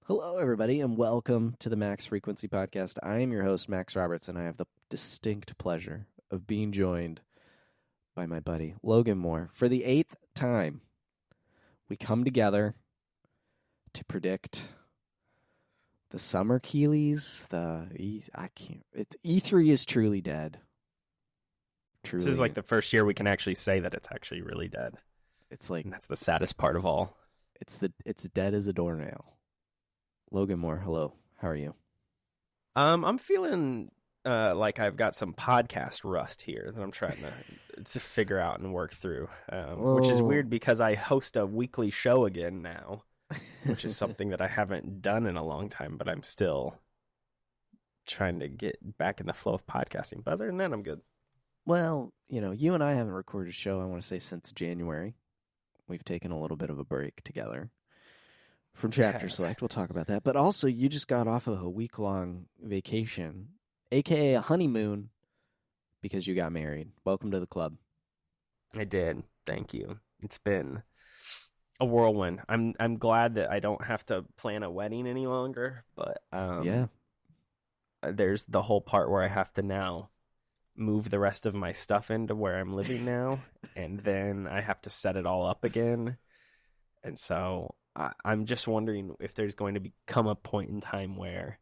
Hello, everybody, and welcome to the Max Frequency Podcast. I am your host, Max Roberts, and I have the distinct pleasure of being joined by my buddy, Logan Moore. For the 8th time, we come together to predict the summer Keeleys. E3 is truly dead. Truly. This is like the first year we can actually say that it's actually really dead. It's like, and that's the saddest part of all. It's dead as a doornail. Logan Moore, hello. How are you? I'm feeling like I've got some podcast rust here that I'm trying to figure out and work through, which is weird because I host a weekly show again now, which is something that I haven't done in a long time, but I'm still trying to get back in the flow of podcasting. But other than that, I'm good. Well, you and I haven't recorded a show, I want to say, since January. We've taken a little bit of a break together from Chapter Select. We'll talk about that. But also, you just got off of a week-long vacation, a.k.a. a honeymoon, because you got married. Welcome to the club. I did. Thank you. It's been a whirlwind. I'm glad that I don't have to plan a wedding any longer, but there's the whole part where I have to now move the rest of my stuff into where I'm living now, and then I have to set it all up again. And so I'm just wondering if there's going to become a point in time where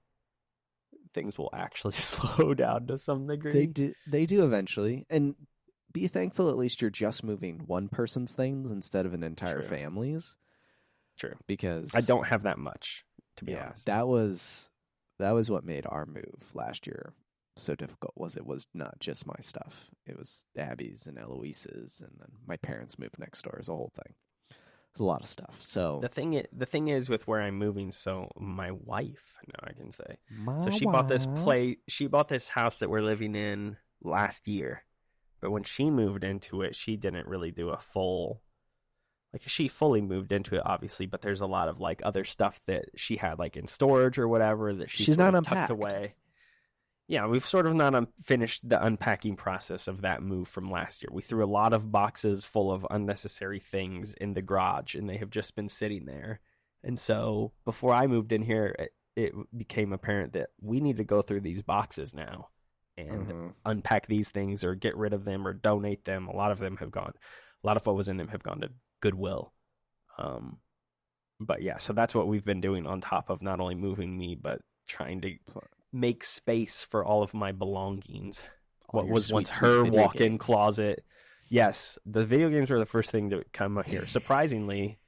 things will actually slow down to some degree. They do eventually. And be thankful at least you're just moving one person's things instead of an entire family's. True. Because I don't have that much, to be honest. That was what made our move last year so difficult. It was not just my stuff. It was Abby's and Eloise's, and then my parents moved next door. It was a whole thing. It's a lot of stuff. So the thing is with where I'm moving. So my wife, now I can say, she bought this house that we're living in last year, but when she moved into it, she didn't really do a full, she fully moved into it, obviously, but there's a lot of other stuff that she had in storage or whatever that she's not tucked away. Yeah, we've sort of not finished the unpacking process of that move from last year. We threw a lot of boxes full of unnecessary things in the garage, and they have just been sitting there. And so before I moved in here, it became apparent that we need to go through these boxes now and unpack these things or get rid of them or donate them. A lot of what was in them have gone to Goodwill. But yeah, so that's what we've been doing on top of not only moving me, but trying to make space for all of my belongings. What was once her walk-in closet. Yes, the video games were the first thing to come here. Surprisingly,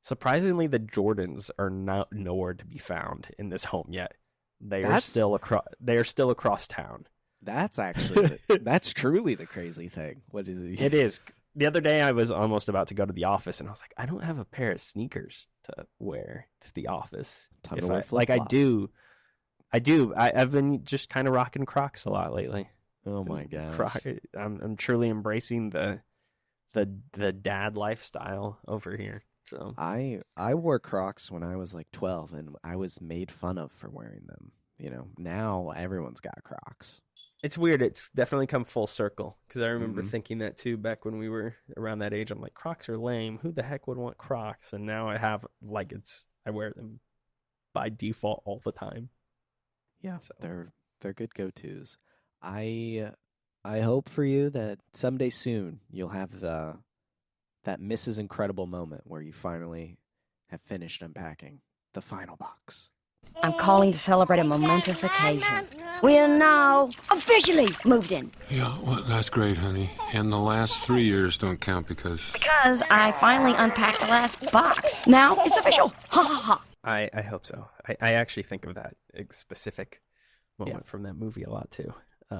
the Jordans are nowhere to be found in this home yet. They are still across town. That's actually that's truly the crazy thing. What is it? It is. The other day, I was almost about to go to the office, and I was like, I don't have a pair of sneakers to wear to the office. I do. I've been just kind of rocking Crocs a lot lately. Oh my gosh! I'm truly embracing the dad lifestyle over here. So I wore Crocs when I was 12, and I was made fun of for wearing them. Now everyone's got Crocs. It's weird. It's definitely come full circle because I remember thinking that too back when we were around that age. I'm like, Crocs are lame. Who the heck would want Crocs? And now I have I wear them by default all the time. Yeah, so they're good go-tos. I hope for you that someday soon you'll have that Mrs. Incredible moment where you finally have finished unpacking the final box. I'm calling to celebrate a momentous occasion. We are now officially moved in. Yeah, well, that's great, honey. And the last 3 years don't count because I finally unpacked the last box. Now it's official. Ha ha ha. I hope so. I actually think of that specific moment from that movie a lot too.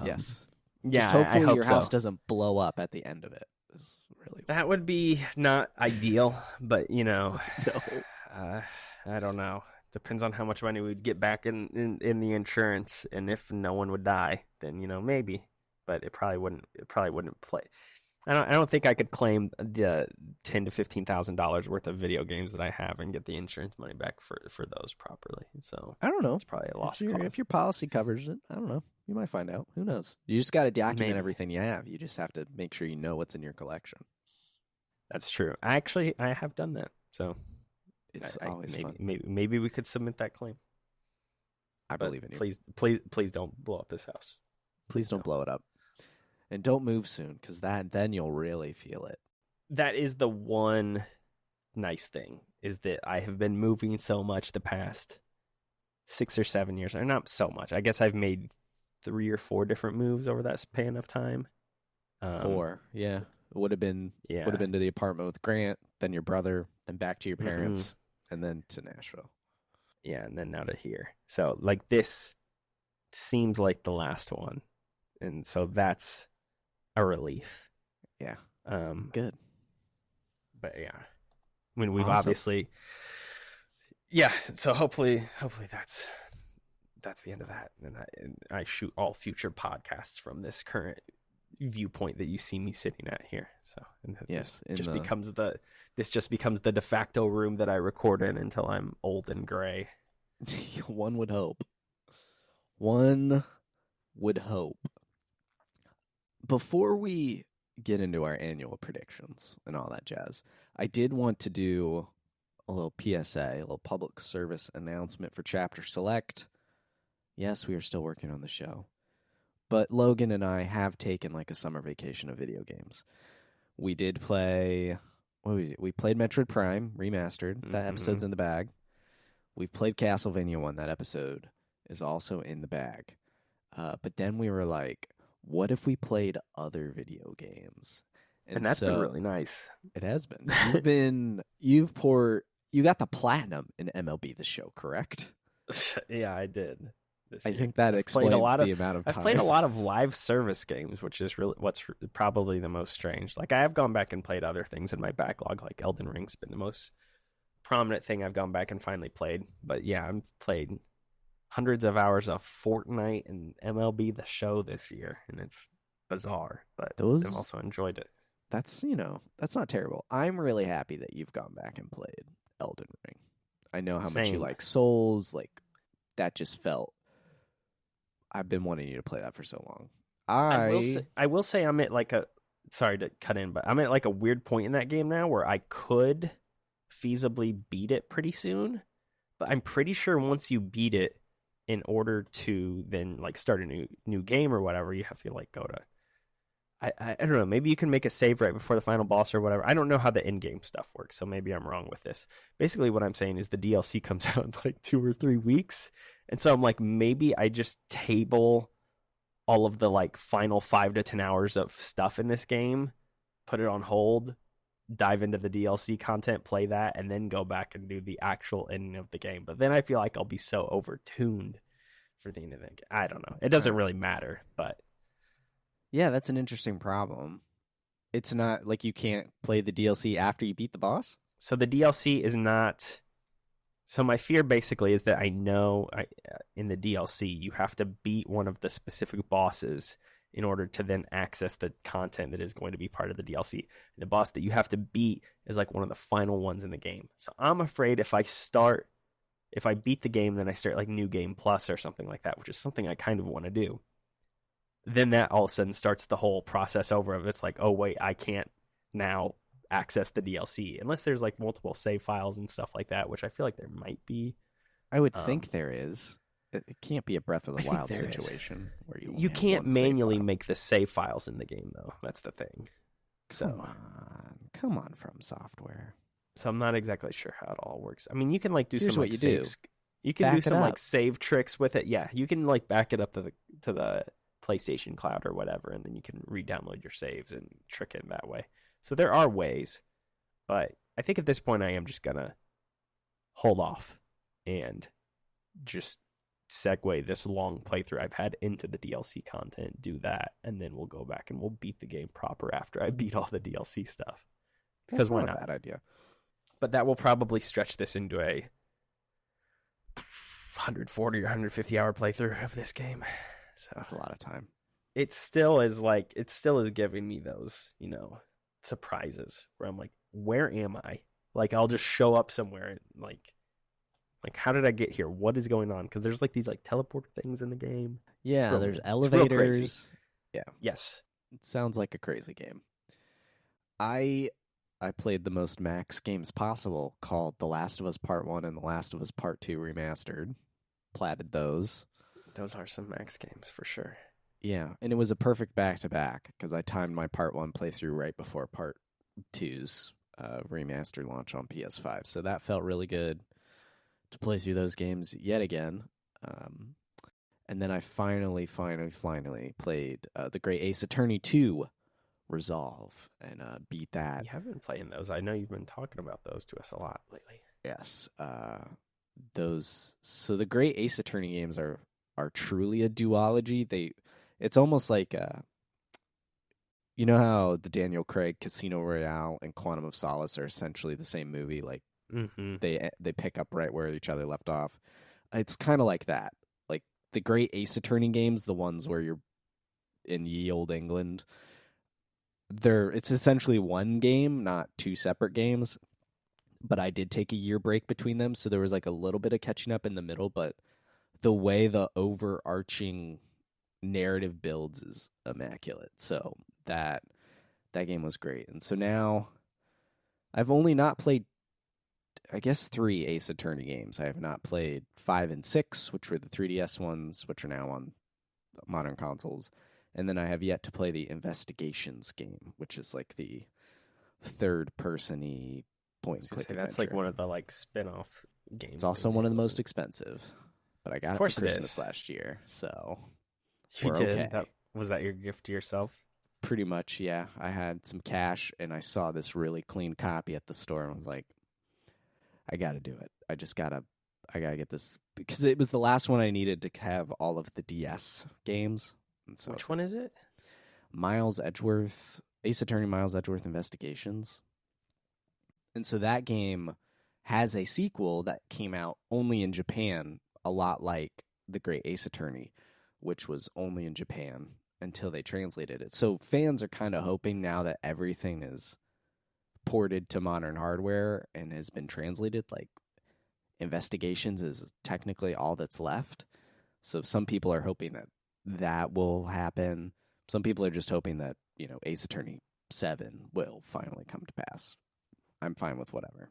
Yes. Yeah. Just hopefully I hope your house doesn't blow up at the end of it. That would be not ideal, but No. I don't know. Depends on how much money we'd get back in the insurance, and if no one would die, then maybe. But it probably wouldn't play. I don't think I could claim the $10,000 to $15,000 worth of video games that I have and get the insurance money back for those properly. So I don't know. It's probably a lost cause. If your policy covers it, I don't know. You might find out. Who knows? You just got to document everything you have. You just have to make sure you know what's in your collection. That's true. I have done that. So It's always maybe, fun. Maybe we could submit that claim. I believe in you. Please don't blow up this house. Please don't blow it up. And don't move soon, because then you'll really feel it. That is the one nice thing, is that I have been moving so much the past 6 or 7 years. Or not so much. I guess I've made 3 or 4 different moves over that span of time. 4, yeah. It would have been to the apartment with Grant, then your brother, then back to your parents, and then to Nashville. Yeah, and then now to here. So, like, this seems like the last one. And so that's a relief. Yeah. Good. But yeah. I mean, we've Awesome. obviously... Yeah, so hopefully that's the end of that. And I shoot all future podcasts from this current viewpoint that you see me sitting at here. So yes, this just becomes the de facto room that I record in until I'm old and gray. One would hope. One would hope. Before we get into our annual predictions and all that jazz, I did want to do a little PSA, a little public service announcement for Chapter Select. Yes, we are still working on the show. But Logan and I have taken like a summer vacation of video games. We did play... We played Metroid Prime Remastered. That episode's in the bag. We've played Castlevania 1. That episode is also in the bag. But then we were like, what if we played other video games? And that's been really nice. It has been. You got the platinum in MLB The Show, correct? Yeah, I did. I think that explains the amount of time. I've played a lot of live service games, which is really what's probably the most strange. Like, I have gone back and played other things in my backlog, like Elden Ring's been the most prominent thing I've gone back and finally played. But yeah, I've played hundreds of hours of Fortnite and MLB The Show this year, and it's bizarre, but I've also enjoyed it. That's not terrible. I'm really happy that you've gone back and played Elden Ring. I know how much you like Souls. Like, that just felt... I've been wanting you to play that for so long. I will say I'm at like a... Sorry to cut in, but I'm at like a weird point in that game now where I could feasibly beat it pretty soon, but I'm pretty sure once you beat it, in order to then like start a new game or whatever, you have to like go to... I don't know, maybe you can make a save right before the final boss or whatever. I don't know how the in-game stuff works, so maybe I'm wrong with this. Basically what I'm saying is the DLC comes out in like 2 or 3 weeks, and so I'm like, maybe I just table all of the like final 5 to 10 hours of stuff in this game, put it on hold, dive into the DLC content, play that, and then go back and do the actual ending of the game. But then I feel like I'll be so overtuned for the end of the game. I don't know. It doesn't really matter, but... Yeah, that's an interesting problem. It's not like you can't play the DLC after you beat the boss? So the DLC is not... So my fear basically is that I know in the DLC you have to beat one of the specific bosses in order to then access the content that is going to be part of the DLC. And the boss that you have to beat is like one of the final ones in the game. So I'm afraid if I beat the game, then I start like New Game Plus or something like that, which is something I kind of want to do. Then that all of a sudden starts the whole process over of it's like, oh wait, I can't now access the DLC unless there's like multiple save files and stuff like that, which I feel like there might be. I would think there is. It can't be a Breath of the Wild situation where you can't manually make the save files in the game though. That's the thing. Come on, From Software. So I'm not exactly sure how it all works. I mean, you can like do Here's some what like you do. You can Back do it some up. like save tricks with it. Yeah, you can like back it up to the PlayStation Cloud or whatever, and then you can re-download your saves and trick it that way. So there are ways, but I think at this point I am just gonna hold off and just segue this long playthrough I've had into the DLC content, do that, and then we'll go back and we'll beat the game proper after I beat all the DLC stuff. Because why not? A bad idea. But that will probably stretch this into a 140 or 150 hour playthrough of this game. So that's a lot of time. It still is giving me those, surprises where I'm like, where am I? Like, I'll just show up somewhere and like how did I get here? What is going on? Because there's like these like teleporter things in the game. Yeah, there's elevators. Yeah. Yes. It sounds like a crazy game. I I played the most Max games possible, called The Last of Us Part 1 and The Last of Us Part 2 Remastered. Platted those. Those are some Max games for sure. Yeah, and it was a perfect back-to-back because I timed my Part 1 playthrough right before Part 2's remaster launch on PS5. So that felt really good to play through those games yet again. And then I finally played The Great Ace Attorney 2 Resolve and beat that. You have been playing those. I know you've been talking about those to us a lot lately. Yes. So the Great Ace Attorney games are truly a duology. It's almost like you know how the Daniel Craig Casino Royale and Quantum of Solace are essentially the same movie. Like they pick up right where each other left off. It's kind of like that. Like the Great Ace Attorney games, the ones where you're in ye olde England. It's essentially one game, not two separate games. But I did take a year break between them, so there was like a little bit of catching up in the middle. But the way the overarching narrative builds is immaculate. So that game was great. And so now I've only not played, I guess, 3 Ace Attorney games. I have not played 5 and 6, which were the 3DS ones, which are now on modern consoles. And then I have yet to play the Investigations game, which is like the third-person-y point-and-click adventure. That's like one of the like spin-off games. It's also one of the most expensive, but I got it for Christmas it last year, so you we're did. okay. Was that your gift to yourself? Pretty much, yeah. I had some cash, and I saw this really clean copy at the store, and was like, I got to do it. I got to get this, because it was the last one I needed to have all of the DS games. And so which one is it? Miles Edgeworth, Ace Attorney Miles Edgeworth Investigations. And so that game has a sequel that came out only in Japan, a lot like The Great Ace Attorney, which was only in Japan until they translated it. So fans are kind of hoping now that everything is ported to modern hardware and has been translated, like Investigations is technically all that's left. So some people are hoping that will happen. Some people are just hoping that, Ace Attorney 7 will finally come to pass. I'm fine with whatever.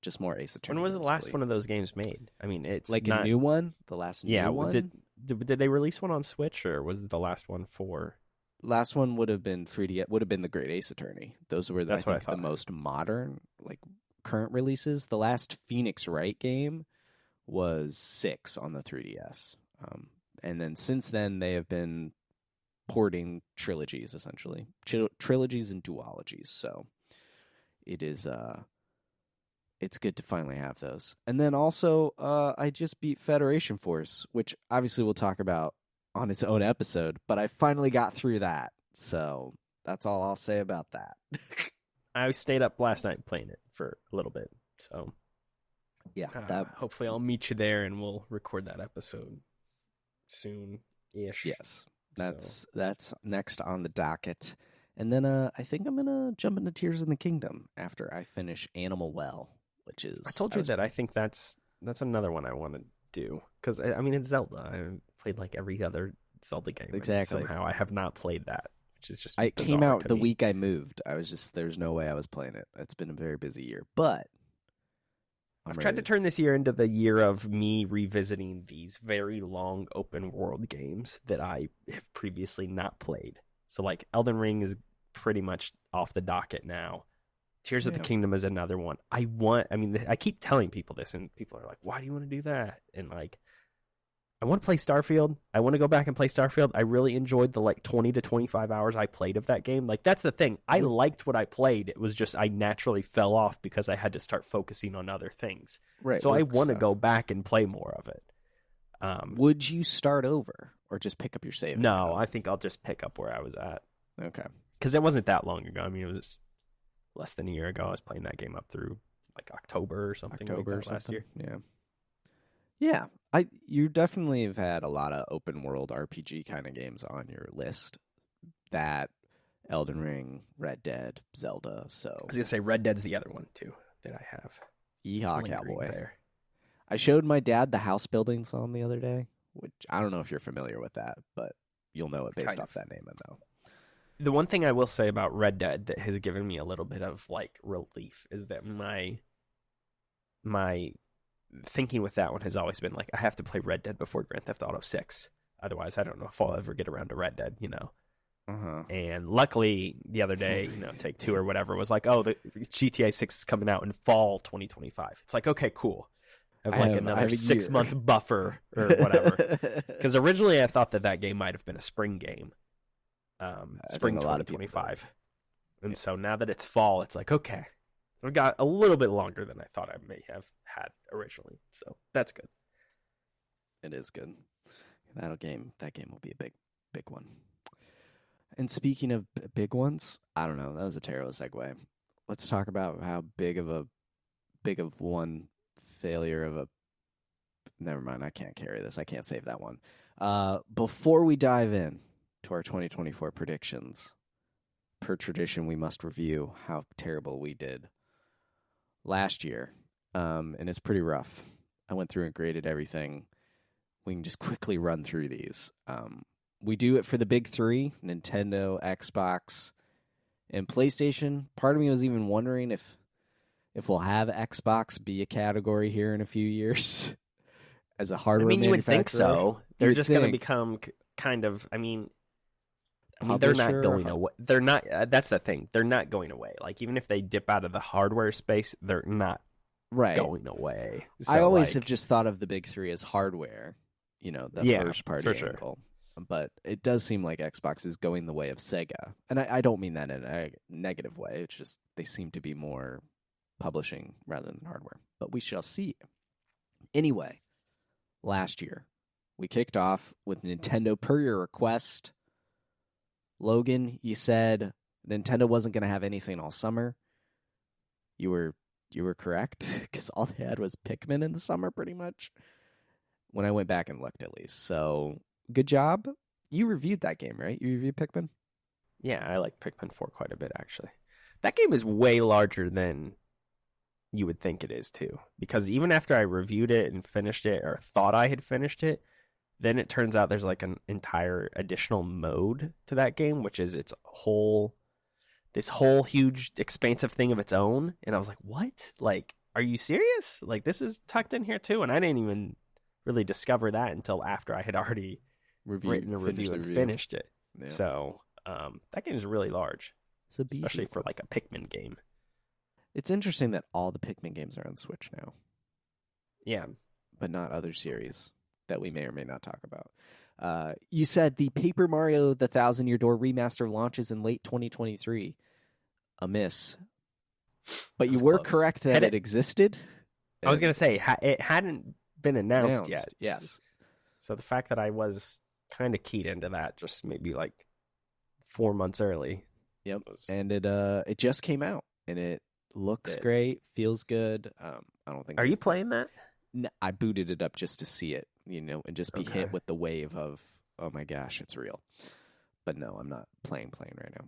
Just more Ace Attorney. When was the last one of those games made? I mean, it's like not... a new one? The last new one? Did they release one on Switch, or was the last one for... Last one would have been 3D. Would have been The Great Ace Attorney. Those were, I think, the most modern, like, current releases. The last Phoenix Wright game was 6 on the 3DS. And then since then, they have been porting trilogies, essentially. Trilogies and duologies. So it is... it's good to finally have those. And then also, I just beat Federation Force, which obviously we'll talk about on its own episode, but I finally got through that. So that's all I'll say about that. I stayed up last night playing it for a little bit. So yeah, hopefully I'll meet you there and we'll record that episode soon-ish. Yes, that's next on the docket. And then I think I'm going to jump into Tears in the Kingdom after I finish Animal Well, which is... I told you that I think that's another one I want to do. Because, I mean, it's Zelda. I played like every other Zelda game. Exactly. Somehow I have not played that, which is just It came out the week I moved. There's no way I was playing it. It's been a very busy year. But I've tried to turn this year into the year of me revisiting these very long open world games that I have previously not played. So, like, Elden Ring is pretty much off the docket now. Tears of the Kingdom is another one. I keep telling people this, and people are like, why do you want to do that? And, like, I want to play Starfield. I want to go back and play Starfield. I really enjoyed the, like, 20 to 25 hours I played of that game. Like, that's the thing. I liked what I played. It was just I naturally fell off because I had to start focusing on other things. Right. So I want to go back and play more of it. Would you start over or just pick up your save? No, I think I'll just pick up where I was at. Okay. Because it wasn't that long ago. I mean, it was less than a year ago. I was playing that game up through like October or something. Last year. Yeah. Yeah. You definitely have had a lot of open world RPG kind of games on your list. That, Elden Ring, Red Dead, Zelda. So I was gonna say Red Dead's the other one too that I have. Yeehaw, cowboy. There. I showed my dad the house building song the other day, which I don't know if you're familiar with that, but you'll know it based off that name, I know. The one thing I will say about Red Dead that has given me a little bit of like relief is that my thinking with that one has always been like, I have to play Red Dead before Grand Theft Auto 6. Otherwise, I don't know if I'll ever get around to Red Dead, Uh-huh. And luckily, the other day, Take-Two or whatever was like, oh, the GTA 6 is coming out in fall 2025. It's like, okay, cool. I have another 6-month buffer or whatever. Because originally I thought that game might have been a spring game. Spring 2025. And so now that it's fall, it's like, okay. I've got a little bit longer than I thought I may have had originally. So that's good. It is good. That game will be a big one. And speaking of big ones, I don't know. That was a terrible segue. Let's talk about how big of one failure of a. Never mind. I can't carry this. I can't save that one. Before we dive in to our 2024 predictions, per tradition, we must review how terrible we did last year. And it's pretty rough. I went through and graded everything. We can just quickly run through these. We do it for the big three: Nintendo, Xbox, and PlayStation. Part of me was even wondering if we'll have Xbox be a category here in a few years as a hardware manufacturer. You would think so. They're just going to become kind of, they're not going away. They're not, that's the thing. They're not going away. Like, even if they dip out of the hardware space, they're not going away. So, I always have just thought of the big three as hardware, the first party angle. Sure. But it does seem like Xbox is going the way of Sega. And I don't mean that in a negative way. It's just they seem to be more publishing rather than hardware. But we shall see. Anyway, last year, we kicked off with Nintendo per your request. Logan, you said Nintendo wasn't going to have anything all summer. You were correct, because all they had was Pikmin in the summer, pretty much. When I went back and looked, at least. So, good job. You reviewed that game, right? You reviewed Pikmin? Yeah, I like Pikmin 4 quite a bit, actually. That game is way larger than you would think it is, too. Because even after I reviewed it and finished it, or thought I had finished it, then it turns out there's like an entire additional mode to that game, which is this whole huge expansive thing of its own. And I was like, what? Like, are you serious? Like, this is tucked in here too? And I didn't even really discover that until after I had already written a review and finished it. Yeah. So that game is really large, especially for like a Pikmin game. It's interesting that all the Pikmin games are on Switch now. Yeah. But not other series that we may or may not talk about. You said the Paper Mario The Thousand Year Door remaster launches in late 2023. A miss. But you were correct that it existed. I was going to say, it hadn't been announced yet. Yes. So the fact that I was kind of keyed into that just maybe like 4 months early. Yep. And it just came out, and it looks great, feels good. I don't think. Are you playing that? No, I booted it up just to see it, and just be hit with the wave of, oh my gosh, it's real. But no, I'm not playing right now.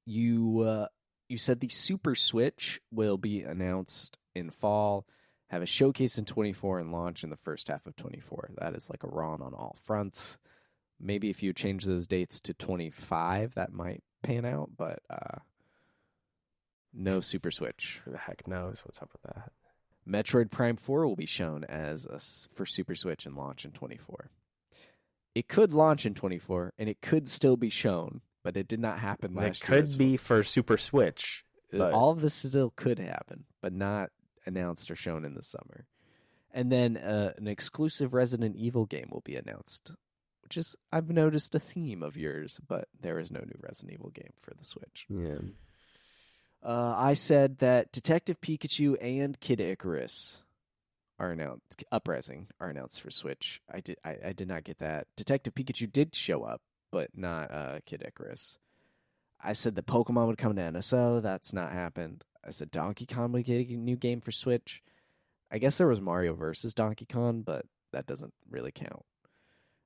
You said the Super Switch will be announced in fall, have a showcase in 24, and launch in the first half of 24. That is like a run on all fronts. Maybe if you change those dates to 25, that might pan out, but no Super Switch. Who the heck knows what's up with that? Metroid Prime 4 will be shown for Super Switch and launch in 24. It could launch in 24, and it could still be shown, but it did not happen last year. It could be for Super Switch. But all of this still could happen, but not announced or shown in the summer. And then an exclusive Resident Evil game will be announced, which is, I've noticed, a theme of yours, but there is no new Resident Evil game for the Switch. Yeah. I said that Detective Pikachu and Kid Icarus Uprising are announced for Switch. I did not get that. Detective Pikachu did show up, but not Kid Icarus. I said the Pokemon would come to NSO. That's not happened. I said Donkey Kong would get a new game for Switch. I guess there was Mario vs. Donkey Kong, but that doesn't really count.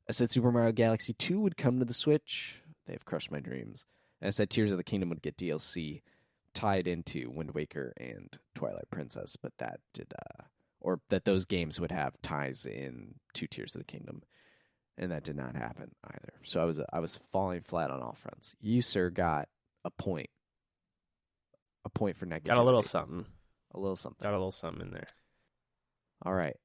I said Super Mario Galaxy 2 would come to the Switch. They've crushed my dreams. And I said Tears of the Kingdom would get DLC tied into Wind Waker and Twilight Princess, but that did, or that those games would have ties in to Tears of the Kingdom. and that did not happen either. So I was falling flat on all fronts. You, sir, got a point for negativity. Got a little something. A little something. Got a little something in there. All right.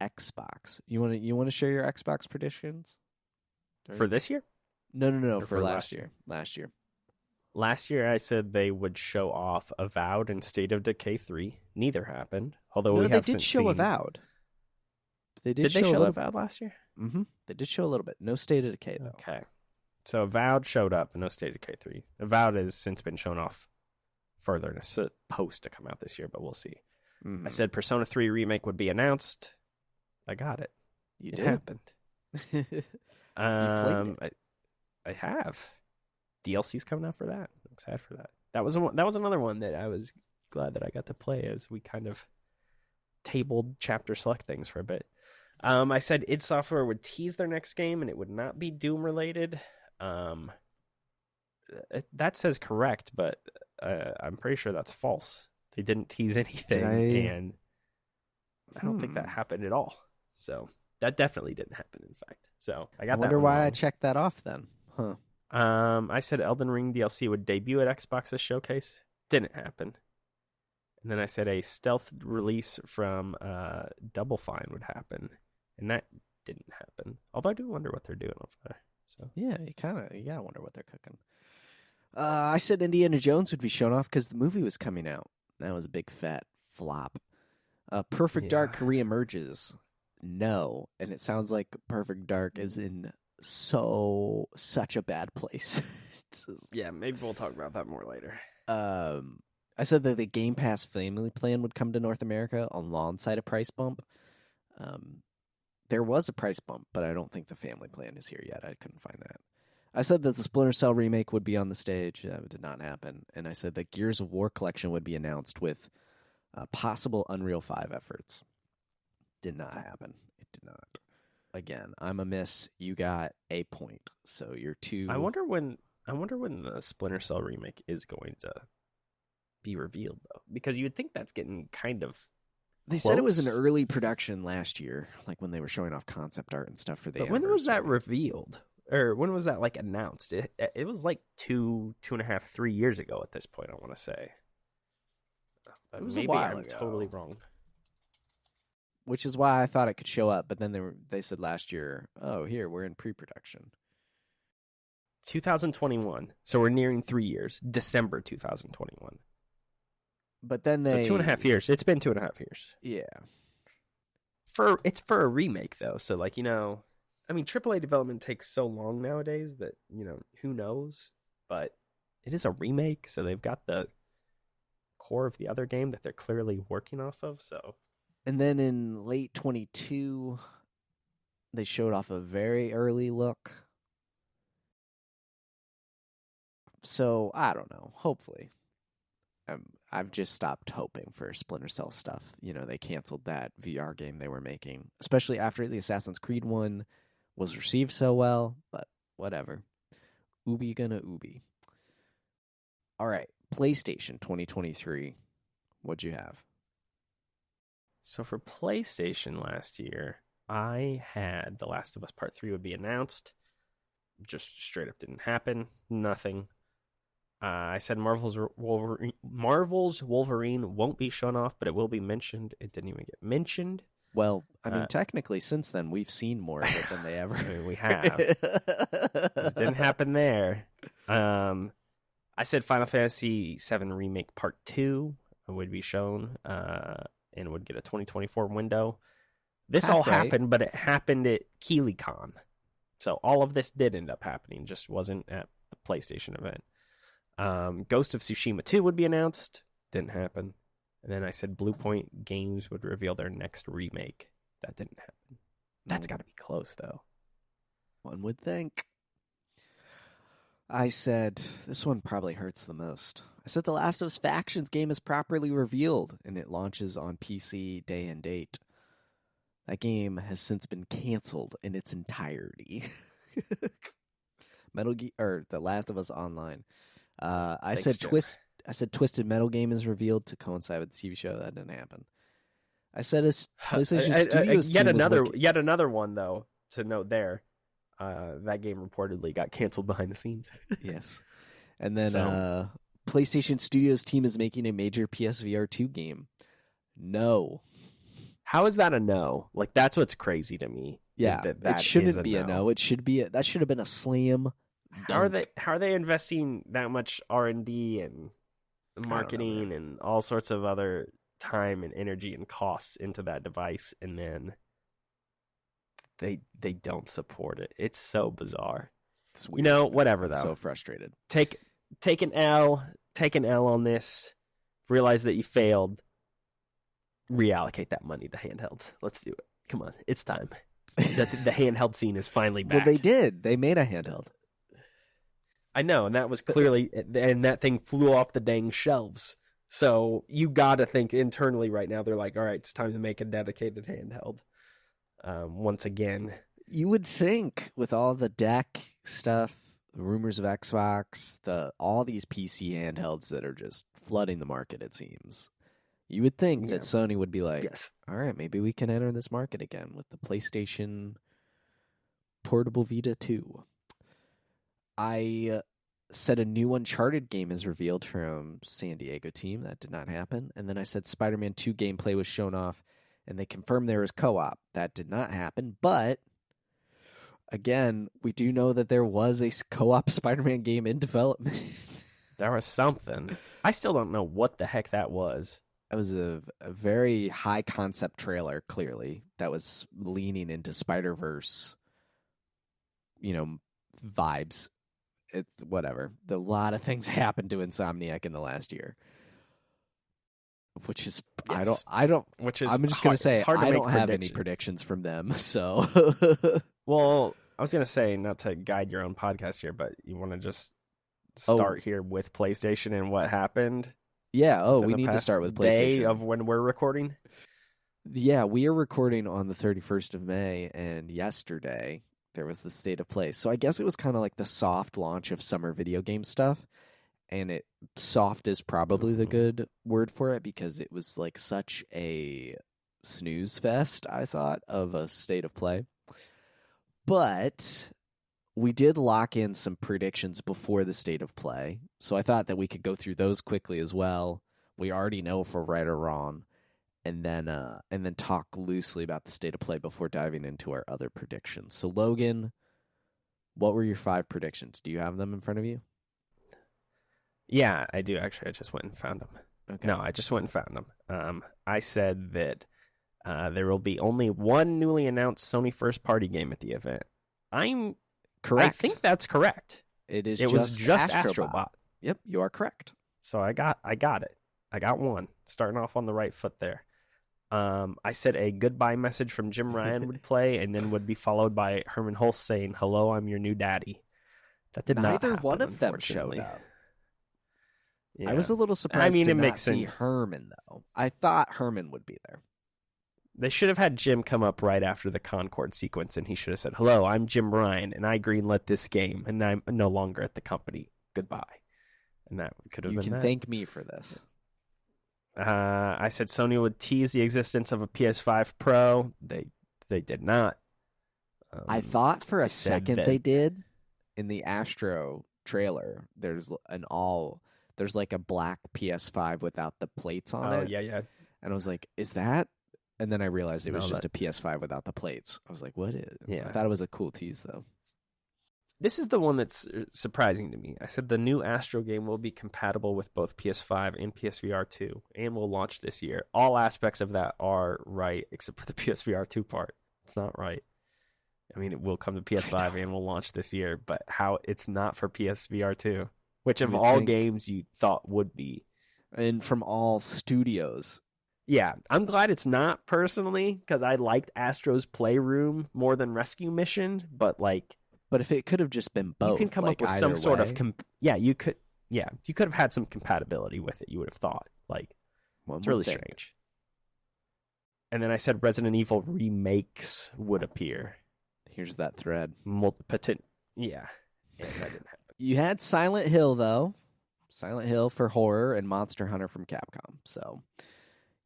Xbox. You want to share your Xbox predictions For this year? No. Or For last year. Last year. Last year, I said they would show off Avowed and State of Decay 3. Neither happened. Although we they have did show seen... Avowed. Did they show Avowed last year? Mm-hmm. They did show a little bit. No State of Decay though. Okay. So Avowed showed up, and no State of Decay 3. Avowed has since been shown off further and is supposed to come out this year, but we'll see. Mm-hmm. I said Persona 3 Remake would be announced. I got it. It happened. You've played it. I have. DLC's coming out for that. I'm excited for that. That was another one that I was glad that I got to play as we kind of tabled chapter select things for a bit. I said id Software would tease their next game and it would not be Doom related. That says correct, but I'm pretty sure that's false. They didn't tease anything, and I don't think that happened at all. So that definitely didn't happen, in fact. So I got. Wonder why I checked that off then, huh? I said Elden Ring DLC would debut at Xbox's showcase. Didn't happen. And then I said a stealth release from Double Fine would happen, and that didn't happen. Although I do wonder what they're doing over there. So yeah, you gotta wonder what they're cooking. I said Indiana Jones would be shown off because the movie was coming out. That was a big fat flop. Perfect Dark reemerges. No, and it sounds like Perfect Dark is in such a bad place. yeah, maybe we'll talk about that more later. I said that the Game Pass Family Plan would come to North America alongside a price bump. There was a price bump, but I don't think the Family Plan is here yet. I couldn't find that. I said that the Splinter Cell remake would be on the stage. That did not happen. And I said that Gears of War collection would be announced with possible Unreal 5 efforts. Did not happen. It did not. Again, I'm a miss. You got a point. So you're two. I wonder when the Splinter Cell remake is going to be revealed, though, because you would think that's getting kind of. They said it was an early production last year, like when they were showing off concept art and stuff for the. But when was that revealed? Or when was that announced? It was like 2.5, 3 years ago at this point, I want to say. It was maybe a while I'm ago. totally wrong. Which is why I thought it could show up, but then they said last year, oh, here, we're in pre-production. 2021. So we're nearing 3 years. December 2021. But then So 2.5 years. It's been 2.5 years. Yeah. It's for a remake, though. So, I mean, AAA development takes so long nowadays that, who knows? But it is a remake, so they've got the core of the other game that they're clearly working off of, so. And then in late 22, they showed off a very early look. So, I don't know. Hopefully. I've just stopped hoping for Splinter Cell stuff. They canceled that VR game they were making, especially after the Assassin's Creed one was received so well, but whatever. Ubi gonna Ubi. All right, PlayStation 2023. What'd you have? So for PlayStation last year, I had The Last of Us Part 3 would be announced. Just straight up didn't happen. Nothing. I said Marvel's Wolverine won't be shown off, but it will be mentioned. It didn't even get mentioned. Well, I mean, technically, since then, we've seen more of it than they ever. I mean, we have. It didn't happen there. I said Final Fantasy VII Remake Part 2 would be shown and would get a 2024 window. This all happened, but it happened at KeelyCon. So all of this did end up happening, just wasn't at a PlayStation event. Ghost of Tsushima 2 would be announced. Didn't happen. And then I said Blue Point Games would reveal their next remake. That didn't happen. That's got to be close, though. One would think. I said, this one probably hurts the most. I said The Last of Us Factions game is properly revealed, and it launches on PC day and date. That game has since been canceled in its entirety. The Last of Us Online. I said Twisted Metal game is revealed to coincide with the TV show. That didn't happen. I said PlayStation Studios yet another one though. to note there, that game reportedly got canceled behind the scenes. Yes. And then PlayStation Studios team is making a major PSVR 2 game. No. How is that a no? Like, that's what's crazy to me. Yeah, that it shouldn't is be a no. It should be that should have been a slam. How are they investing that much R&D and marketing and all sorts of other time and energy and costs into that device, and then they don't support it? It's so bizarre. It's weird. Whatever, though. I'm so frustrated. Take an L on this. Realize that you failed. Reallocate that money to handhelds. Let's do it. Come on, it's time. The handheld scene is finally back. Well, they did. They made a handheld. I know, and that was clearly, and that thing flew off the dang shelves. So you got to think internally right now. They're like, all right, it's time to make a dedicated handheld. Once again, you would think with all the deck stuff, the rumors of Xbox, all these PC handhelds that are just flooding the market, it seems. You would think that Sony would be like, yes, all right, maybe we can enter this market again with the PlayStation Portable Vita 2. I said a new Uncharted game is revealed from San Diego team. That did not happen. And then I said Spider-Man 2 gameplay was shown off, and they confirmed there was co-op. That did not happen. But, again, we do know that there was a co-op Spider-Man game in development. There was something. I still don't know what the heck that was. It was a very high-concept trailer, clearly, that was leaning into Spider-Verse, vibes. It's whatever. A lot of things happened to Insomniac in the last year, which is yes. Which is I'm just gonna say I don't have any predictions from them. So, well, I was gonna say not to guide your own podcast here, but you want to just start here with PlayStation and what happened. Yeah. Oh, we need to start with PlayStation. Day of when we're recording. Yeah, we are recording on the 31st of May, and yesterday there was the State of Play. So I guess it was kind of like the soft launch of summer video game stuff. And soft is probably the good word for it because it was like such a snooze fest, I thought, of a State of Play. But we did lock in some predictions before the State of Play. So I thought that we could go through those quickly as well. We already know if we're right or wrong. And then talk loosely about the State of Play before diving into our other predictions. So, Logan, what were your 5 predictions? Do you have them in front of you? Yeah, I do, actually. I just went and found them. Okay. No, I just went and found them. I said that there will be only one newly announced Sony first-party game at the event. I'm correct. I think that's correct. It was just Astrobot. Yep, you are correct. So I got it. I got one. Starting off on the right foot there. I said a goodbye message from Jim Ryan would play, and then would be followed by Herman Hulst saying, "Hello, I'm your new daddy." That did not happen. Neither one of them showed up. Yeah. I was a little surprised to not see Herman, though. I thought Herman would be there. They should have had Jim come up right after the Concorde sequence, and he should have said, "Hello, I'm Jim Ryan, and I greenlit this game, and I'm no longer at the company. Goodbye." And that could have been that. You can thank me for this. I said Sony would tease the existence of a PS5 Pro. They did not. I thought for a second they did. In the Astro trailer, there's like a black PS5 without the plates on it. Oh, yeah. And I was like, is that? And then I realized it was just a PS5 without the plates. I was like, what is? Yeah. I thought it was a cool tease, though. This is the one that's surprising to me. I said the new Astro game will be compatible with both PS5 and PSVR 2 and will launch this year. All aspects of that are right except for the PSVR 2 part. It's not right. I mean, it will come to PS5 and will launch this year, but how it's not for PSVR 2, which of all games you thought would be. And from all studios. Yeah, I'm glad it's not personally because I liked Astro's Playroom more than Rescue Mission, but like... But if it could have just been both, you can come up with some sort of you could have had some compatibility with it. You would have thought it's really strange. And then I said Resident Evil remakes would appear. Here's that thread. Yeah, that didn't happen. You had Silent Hill though, Silent Hill for horror and Monster Hunter from Capcom. So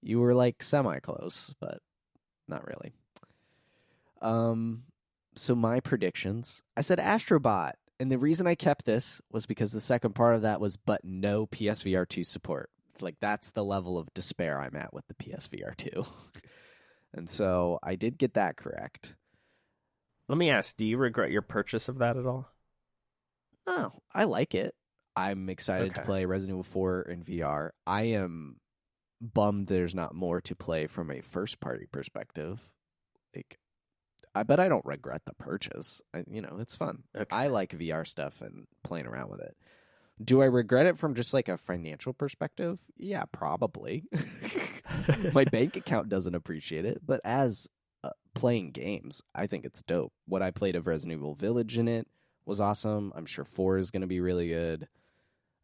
you were like semi close, but not really. So my predictions, I said Astrobot. And the reason I kept this was because the second part of that was, but no PSVR 2 support. Like, that's the level of despair I'm at with the PSVR 2. And so I did get that correct. Let me ask, do you regret your purchase of that at all? Oh, I like it. I'm excited to Okay. play Resident Evil 4 in VR. I am bummed there's not more to play from a first-party perspective. Like, but I don't regret the purchase. It's fun. Okay. I like VR stuff and playing around with it. Do I regret it from just like a financial perspective? Yeah, probably. My bank account doesn't appreciate it, but as playing games, I think it's dope. What I played of Resident Evil Village in it was awesome. I'm sure 4 is going to be really good.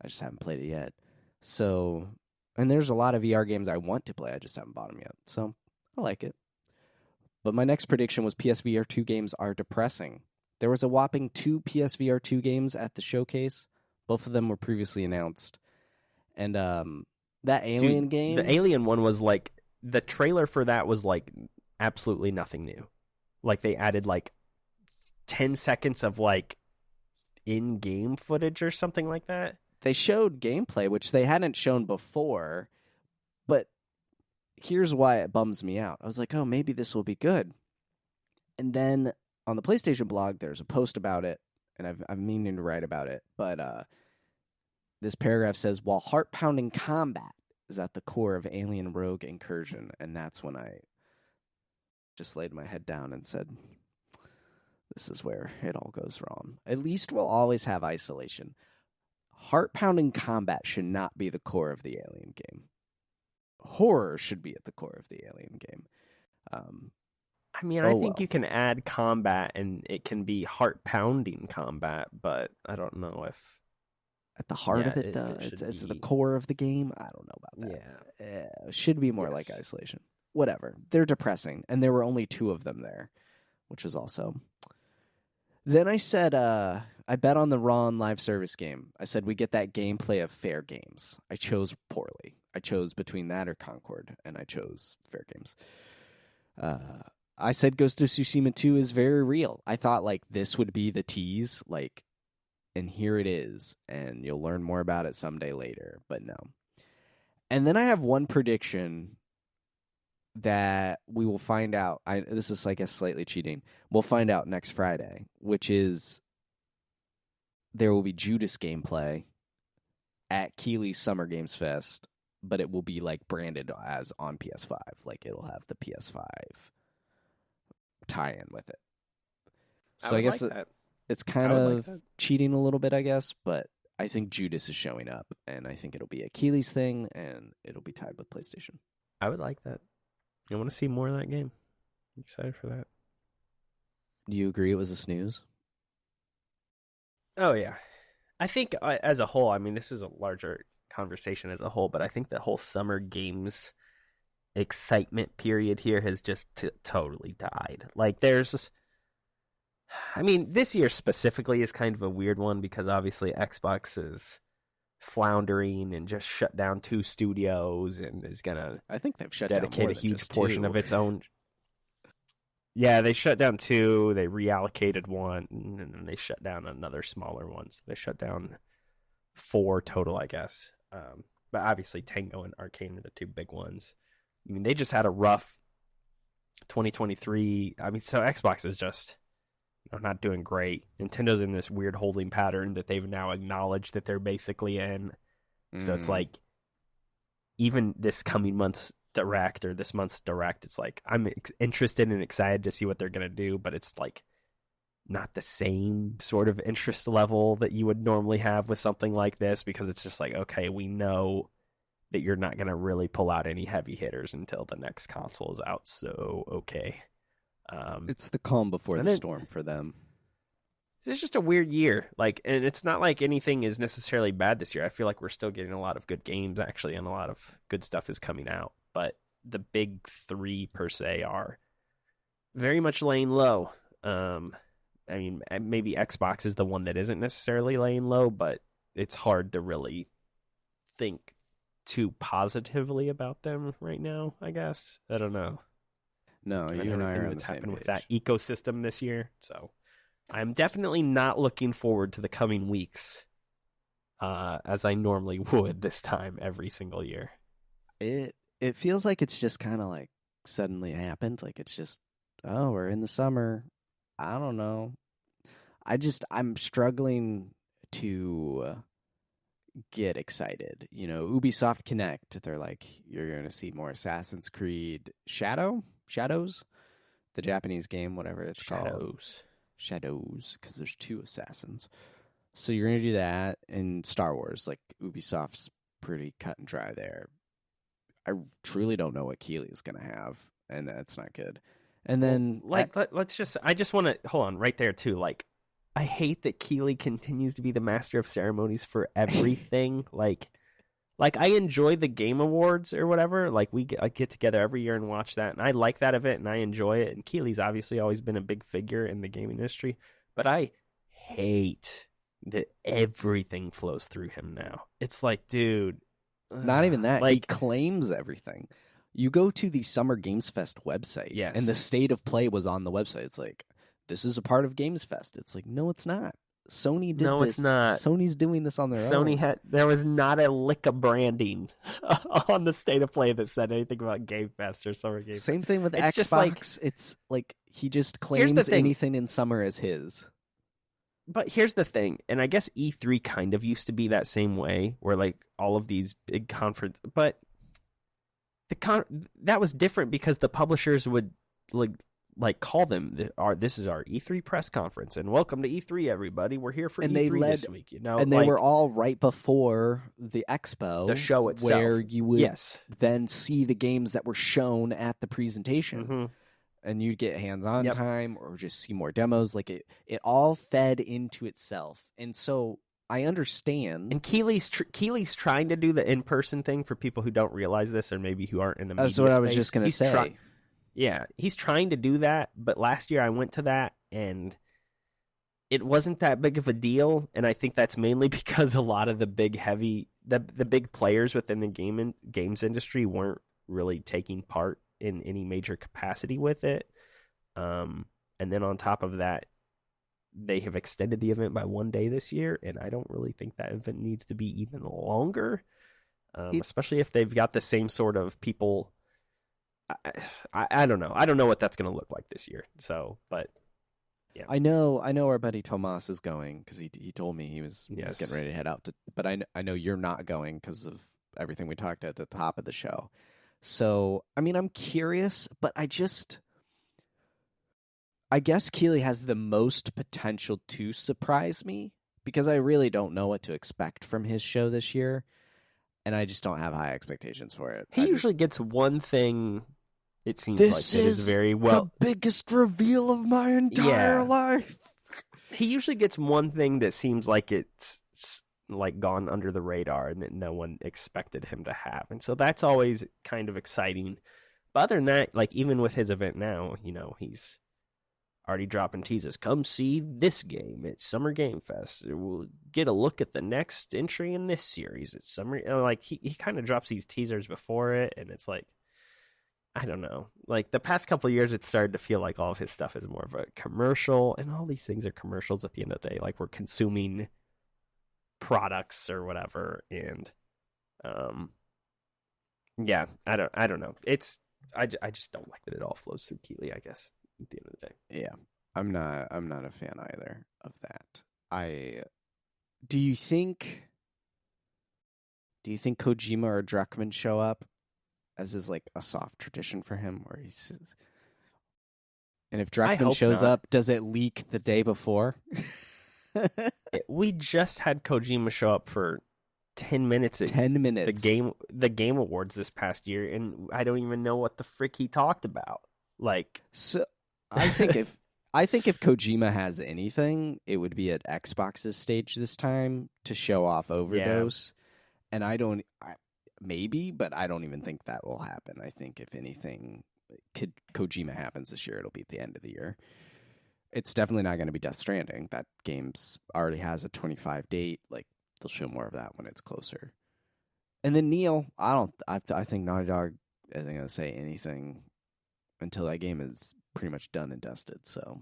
I just haven't played it yet. So, and there's a lot of VR games I want to play. I just haven't bought them yet. So, I like it. But my next prediction was PSVR 2 games are depressing. There was a whopping 2 PSVR 2 games at the showcase. Both of them were previously announced. And that Alien game... The Alien one was like... The trailer for that was like absolutely nothing new. Like they added like 10 seconds of like in-game footage or something like that. They showed gameplay, which they hadn't shown before. But here's why it bums me out. I was like, oh, maybe this will be good. And then on the PlayStation blog, there's a post about it, and I've meaning to write about it. But this paragraph says, while heart-pounding combat is at the core of Alien Rogue Incursion, and that's when I just laid my head down and said, this is where it all goes wrong. At least we'll always have isolation. Heart-pounding combat should not be the core of the Alien game. Horror should be at the core of the Alien game. I mean, I think you can add combat and it can be heart-pounding combat, but I don't know if... At the heart of it, though, it's the core of the game. I don't know about that. Yeah. It should be more like isolation. Whatever. They're depressing, and there were only 2 of them there, which was also... Then I said, I bet on the Ron live service game. I said we get that gameplay of Fair Games. I chose poorly. I chose between that or Concord, and I chose Fair Games. I said Ghost of Tsushima 2 is very real. I thought, like, this would be the tease, like, and here it is, and you'll learn more about it someday later, but no. And then I have one prediction that we will find out. This is, I guess, slightly cheating. We'll find out next Friday, which is there will be Judas gameplay at Keighley's Summer Games Fest, but it will be, like, branded as on PS5. Like, it'll have the PS5 tie-in with it. So I guess it's kind of cheating a little bit, I guess, but I think Judas is showing up, and I think it'll be a Keighley's thing, and it'll be tied with PlayStation. I would like that. I want to see more of that game. I'm excited for that. Do you agree it was a snooze? Oh, yeah. I think as a whole, I mean, this is a larger conversation as a whole, but I think the whole Summer Games excitement period here has just totally died. Like, I mean, this year specifically is kind of a weird one because obviously Xbox is floundering and just shut down 2 studios and is gonna I think they've shut dedicate down more a than huge just portion 2. of its own. Yeah, they shut down 2, they reallocated 1, and then they shut down another smaller one. So they shut down 4 total, I guess. But obviously Tango and Arcane are the 2 big ones. I mean, they just had a rough 2023. I mean, so Xbox is just not doing great. Nintendo's in this weird holding pattern that they've now acknowledged that they're basically in. So it's like, even this coming month's Direct or this month's Direct, it's like, I'm interested and excited to see what they're going to do, but it's like not the same sort of interest level that you would normally have with something like this, because it's just like, okay, we know that you're not going to really pull out any heavy hitters until the next console is out. So, okay. It's the calm before the storm for them. It's just a weird year. Like, and it's not like anything is necessarily bad this year. I feel like we're still getting a lot of good games, actually, and a lot of good stuff is coming out. But the big 3 per se are very much laying low. I mean, maybe Xbox is the one that isn't necessarily laying low, but it's hard to really think too positively about them right now, I guess. I don't know. No, given you and I everything are on the that's same happened page. with that ecosystem this year. So I'm definitely not looking forward to the coming weeks as I normally would this time every single year. It feels like it's just kind of like suddenly happened. Like it's just, oh, we're in the summer. I don't know. I'm struggling to get excited. You know, Ubisoft Connect, they're like, you're going to see more Assassin's Creed Shadows, the Japanese game, whatever it's called. Shadows, because there's 2 assassins. So you're going to do that in Star Wars. Like, Ubisoft's pretty cut and dry there. I truly don't know what Keighley's going to have, and that's not good. And then, I just want to hold on right there too. Like, I hate that Keighley continues to be the master of ceremonies for everything. like I enjoy the Game Awards or whatever. Like, I get together every year and watch that, and I like that event and I enjoy it. And Keighley's obviously always been a big figure in the gaming industry, but I hate that everything flows through him now. It's like, dude, not even that. He like, claims everything. You go to the Summer Games Fest website, Yes. and the state of play was on the website. It's like, this is a part of Games Fest. It's like, no, it's not. Sony did No, this. it's not. Sony's doing this on their own. There was not a lick of branding on the state of play that said anything about Game Fest or Summer Game Fest. Same thing with It's Xbox. just like- It's like he just the claims thing. anything in summer as his. But here's the thing, and I guess E3 kind of used to be that same way, where like all of these big conference, but that was different because the publishers would like call them this is our E3 press conference, and welcome to E3, everybody. We're here for And E3 they this week, you know, And they like, were all right before the expo, the show itself, where you would yes, then see the games that were shown at the presentation. mm-hmm. And you'd get hands-on Yep. time or just see more demos. Like it all fed into itself. And so I understand. And Keighley's trying to do the in-person thing for people who don't realize this, or maybe who aren't in the media That's what I was space. just going to He's say. Yeah, he's trying to do that, but last year I went to that, and it wasn't that big of a deal, and I think that's mainly because a lot of the big big players within the games industry weren't really taking part in any major capacity with it. And then on top of that, they have extended the event by 1 day this year, and I don't really think that event needs to be even longer, especially if they've got the same sort of people. I don't know. I don't know what that's going to look like this year. So, but yeah, I know our buddy Tomas is going because he told me he was getting ready to head out. But I know you're not going because of everything we talked at the top of the show. So, I mean, I'm curious, but I guess Keighley has the most potential to surprise me because I really don't know what to expect from his show this year, and I just don't have high expectations for it. He usually gets one thing, it seems This like, that is very well. The biggest reveal of my entire life. He usually gets one thing that seems like it's like gone under the radar and that no one expected him to have. And so that's always kind of exciting. But other than that, like even with his event now, you know, he's already dropping teases. Come see this game at Summer Game Fest. We'll get a look at the next entry in this series at Summer. You know, like he kind of drops these teasers before it, and it's like, I don't know. Like the past couple of years, it started to feel like all of his stuff is more of a commercial, and all these things are commercials at the end of the day. Like we're consuming products or whatever, and yeah, I don't know. I just don't like that it all flows through Keighley, I guess, at the end of the day. Yeah, I'm not a fan either of that. Do you think Kojima or Druckmann show up, as is like a soft tradition for him, where he says, and if Druckmann shows up, does it leak the day before? We just had Kojima show up for 10 minutes at 10 minutes. The Game Awards this past year, and I don't even know what the frick he talked about. Like, so I think if Kojima has anything, it would be at Xbox's stage this time to show off Overdose. Yeah. And maybe, but I don't even think that will happen. I think if anything, Kojima happens this year, it'll be at the end of the year. It's definitely not going to be Death Stranding. That game's already has a 25 date. Like, they'll show more of that when it's closer. And then Neil, I think Naughty Dog isn't going to say anything until that game is pretty much done and dusted. So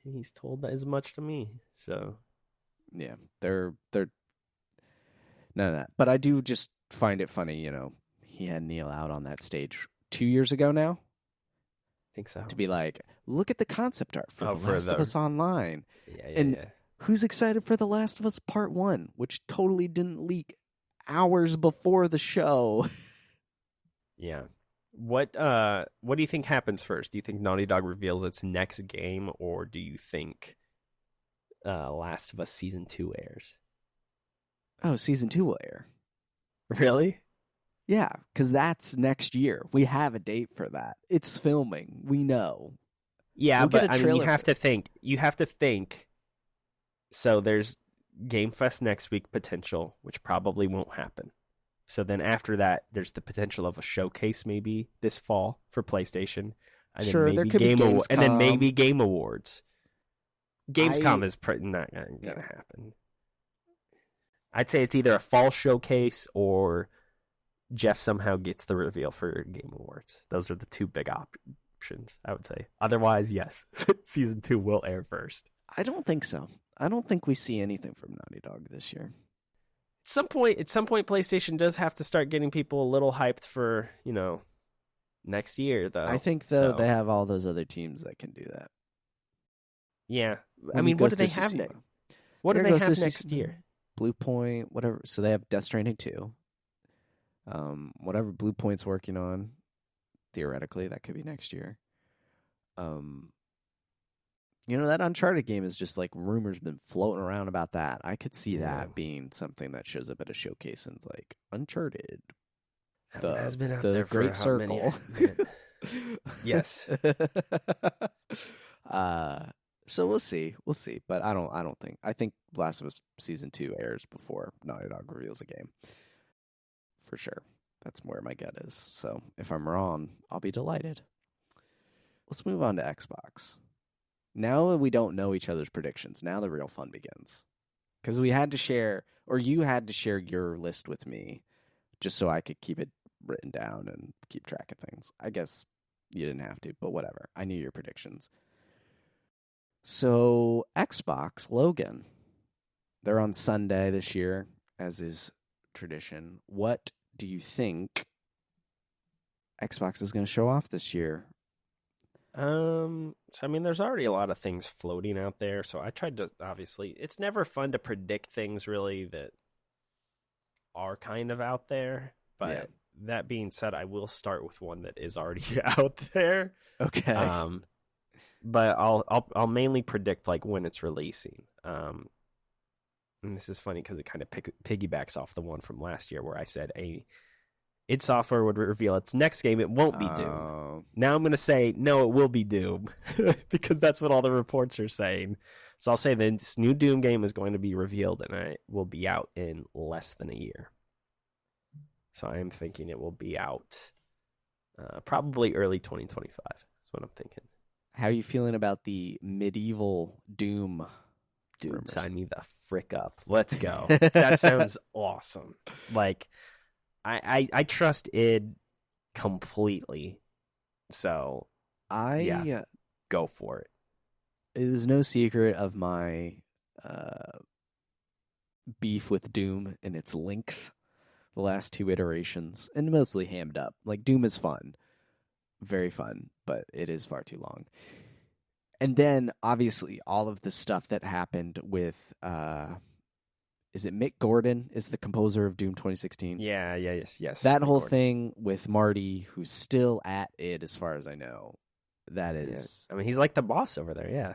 He's told that as much to me. So yeah, they're none of that. But I do just find it funny, he had Neil out on that stage 2 years ago now. I think so. To be like, look at the concept art for The for Last of Us Online. Yeah, And yeah. who's excited for The Last of Us Part 1, which totally didn't leak hours before the show? Yeah. What do you think happens first? Do you think Naughty Dog reveals its next game, or do you think Last of Us Season 2 airs? Oh, Season 2 will air. Really? Yeah, because that's next year. We have a date for that. It's filming. We know. Yeah, We'll get but a I mean, trailer you have to think. So there's Game Fest next week potential, which probably won't happen. So then after that, there's the potential of a showcase maybe this fall for PlayStation. And Sure, then there maybe could be Gamescom. and then maybe Game Awards. Gamescom is not going to happen. I'd say it's either a fall showcase or Jeff somehow gets the reveal for Game Awards. Those are the two big options, I would say. Otherwise, yes, Season 2 will air first. I don't think so. I don't think we see anything from Naughty Dog this year. At some point, PlayStation does have to start getting people a little hyped for, next year, though. I think, though, they have all those other teams that can do that. Yeah. I mean, what do Ghost they of have Tsushima. next? What do There they goes have Tsushima. next year? Blue Point, whatever. So they have Death Stranding 2. Whatever Blue Point's working on, theoretically, that could be next year. That Uncharted game is just like rumors been floating around about that. I could see that being something that shows up at a showcase and like Uncharted. That has been out the there for Great how many- Circle. Yes. So we'll see. But I think Last of Us Season 2 airs before Naughty Dog reveals a game. For sure. That's where my gut is. So if I'm wrong, I'll be delighted. Let's move on to Xbox. Now that we don't know each other's predictions, now the real fun begins. Because we had to share, or you had to share your list with me, just so I could keep it written down and keep track of things. I guess you didn't have to, but whatever. I knew your predictions. So, Xbox, Logan, they're on Sunday this year, as is tradition. What do you think Xbox is going to show off this year? So I mean, there's already a lot of things floating out there. So I tried to, obviously, it's never fun to predict things really that are kind of out there. But that being said, I will start with one that is already out there. Okay. But I'll mainly predict like when it's releasing. And this is funny because it kind of piggybacks off the one from last year where I said id Software would reveal its next game. It won't be Doom. Now I'm going to say, no, it will be Doom because that's what all the reports are saying. So I'll say that this new Doom game is going to be revealed and it will be out in less than a year. So I am thinking it will be out probably early 2025. That's what I'm thinking. How are you feeling about the medieval Doom? Dude, rumors? sign me the frick up. Let's go. That sounds awesome. Like, I trust id completely. So, go for it. It is no secret of my beef with Doom and its length. The last two iterations, and mostly hammed up. Like, Doom is fun. Very fun, but it is far too long. And then, obviously, all of the stuff that happened with, is it Mick Gordon is the composer of Doom 2016? Yes. That Mick whole Gordon. thing with Marty, who's still at id, as far as I know, that is... I mean, he's like the boss over there, yeah.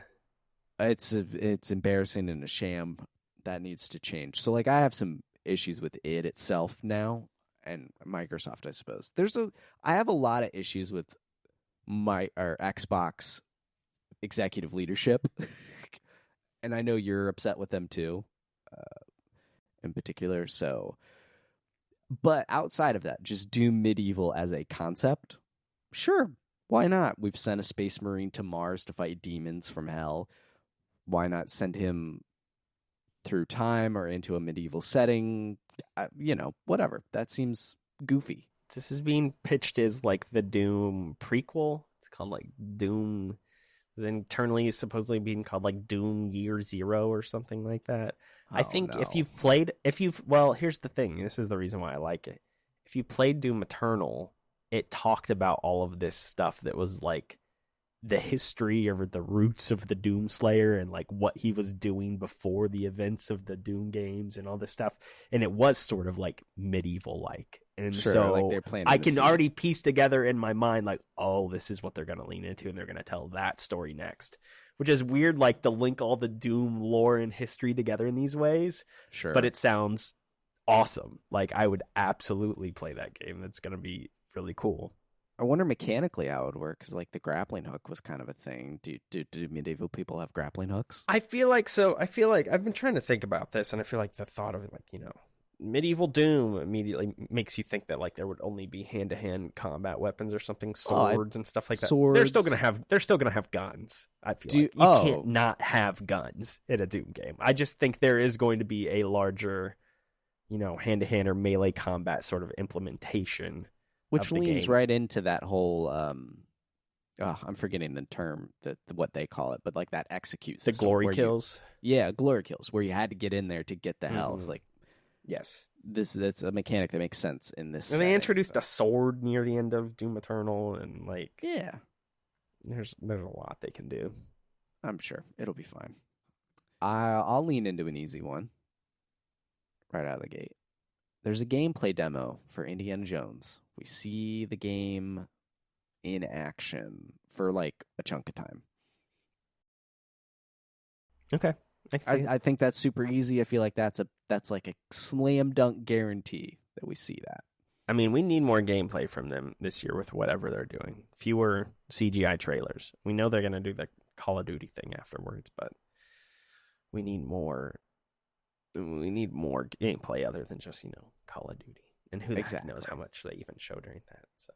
It's embarrassing and a sham. That needs to change. So, like, I have some issues with id itself now, and Microsoft, I suppose. I have a lot of issues with Xbox executive leadership, and I know you're upset with them too, in particular. So, but outside of that, just Doom Medieval as a concept, sure, why not? We've sent a space marine to Mars to fight demons from hell. Why not send him through time or into a medieval setting? Whatever. That seems goofy. This is being pitched as like the Doom prequel. It's called like Doom. Internally is supposedly being called like Doom Year Zero or something like that. I think no. well, here's the thing. This is the reason why I like it. If you played Doom Eternal, it talked about all of this stuff that was like the history or the roots of the Doom Slayer and like what he was doing before the events of the Doom games and all this stuff. And it was sort of like medieval like. And Sure, so like they're planting I the can seed. already piece together in my mind like, oh, this is what they're going to lean into and they're going to tell that story next. Which is weird, like to link all the Doom lore and history together in these ways. Sure. But it sounds awesome. Like I would absolutely play that game. It's going to be really cool. I wonder mechanically how it would work, because like the grappling hook was kind of a thing. Do medieval people have grappling hooks? I feel like I've been trying to think about this, and I feel like the thought of it, like, you know, medieval Doom immediately makes you think that like there would only be hand-to-hand combat weapons or something, swords and stuff like that. They're still gonna have guns. I feel like you can't not have guns in a Doom game. I just think there is going to be a larger, you know, hand-to-hand or melee combat sort of implementation. Which leans game. right into that whole, I'm forgetting the term, what they call it, but like that execute The system. glory kills. Glory kills, where you had to get in there to get the health. Like, yes. That's a mechanic that makes sense in this. And they introduced a sword near the end of Doom Eternal, and like, yeah, there's a lot they can do. I'm sure it'll be fine. I'll lean into an easy one right out of the gate. There's a gameplay demo for Indiana Jones. We see the game in action for like a chunk of time. Okay. I think that's super easy. I feel like that's like a slam dunk guarantee that we see that. I mean, we need more gameplay from them this year with whatever they're doing. Fewer CGI trailers. We know they're going to do the Call of Duty thing afterwards, but we need more. We need more gameplay other than just, you know, Call of Duty. And who the heck knows how much they even show during that. So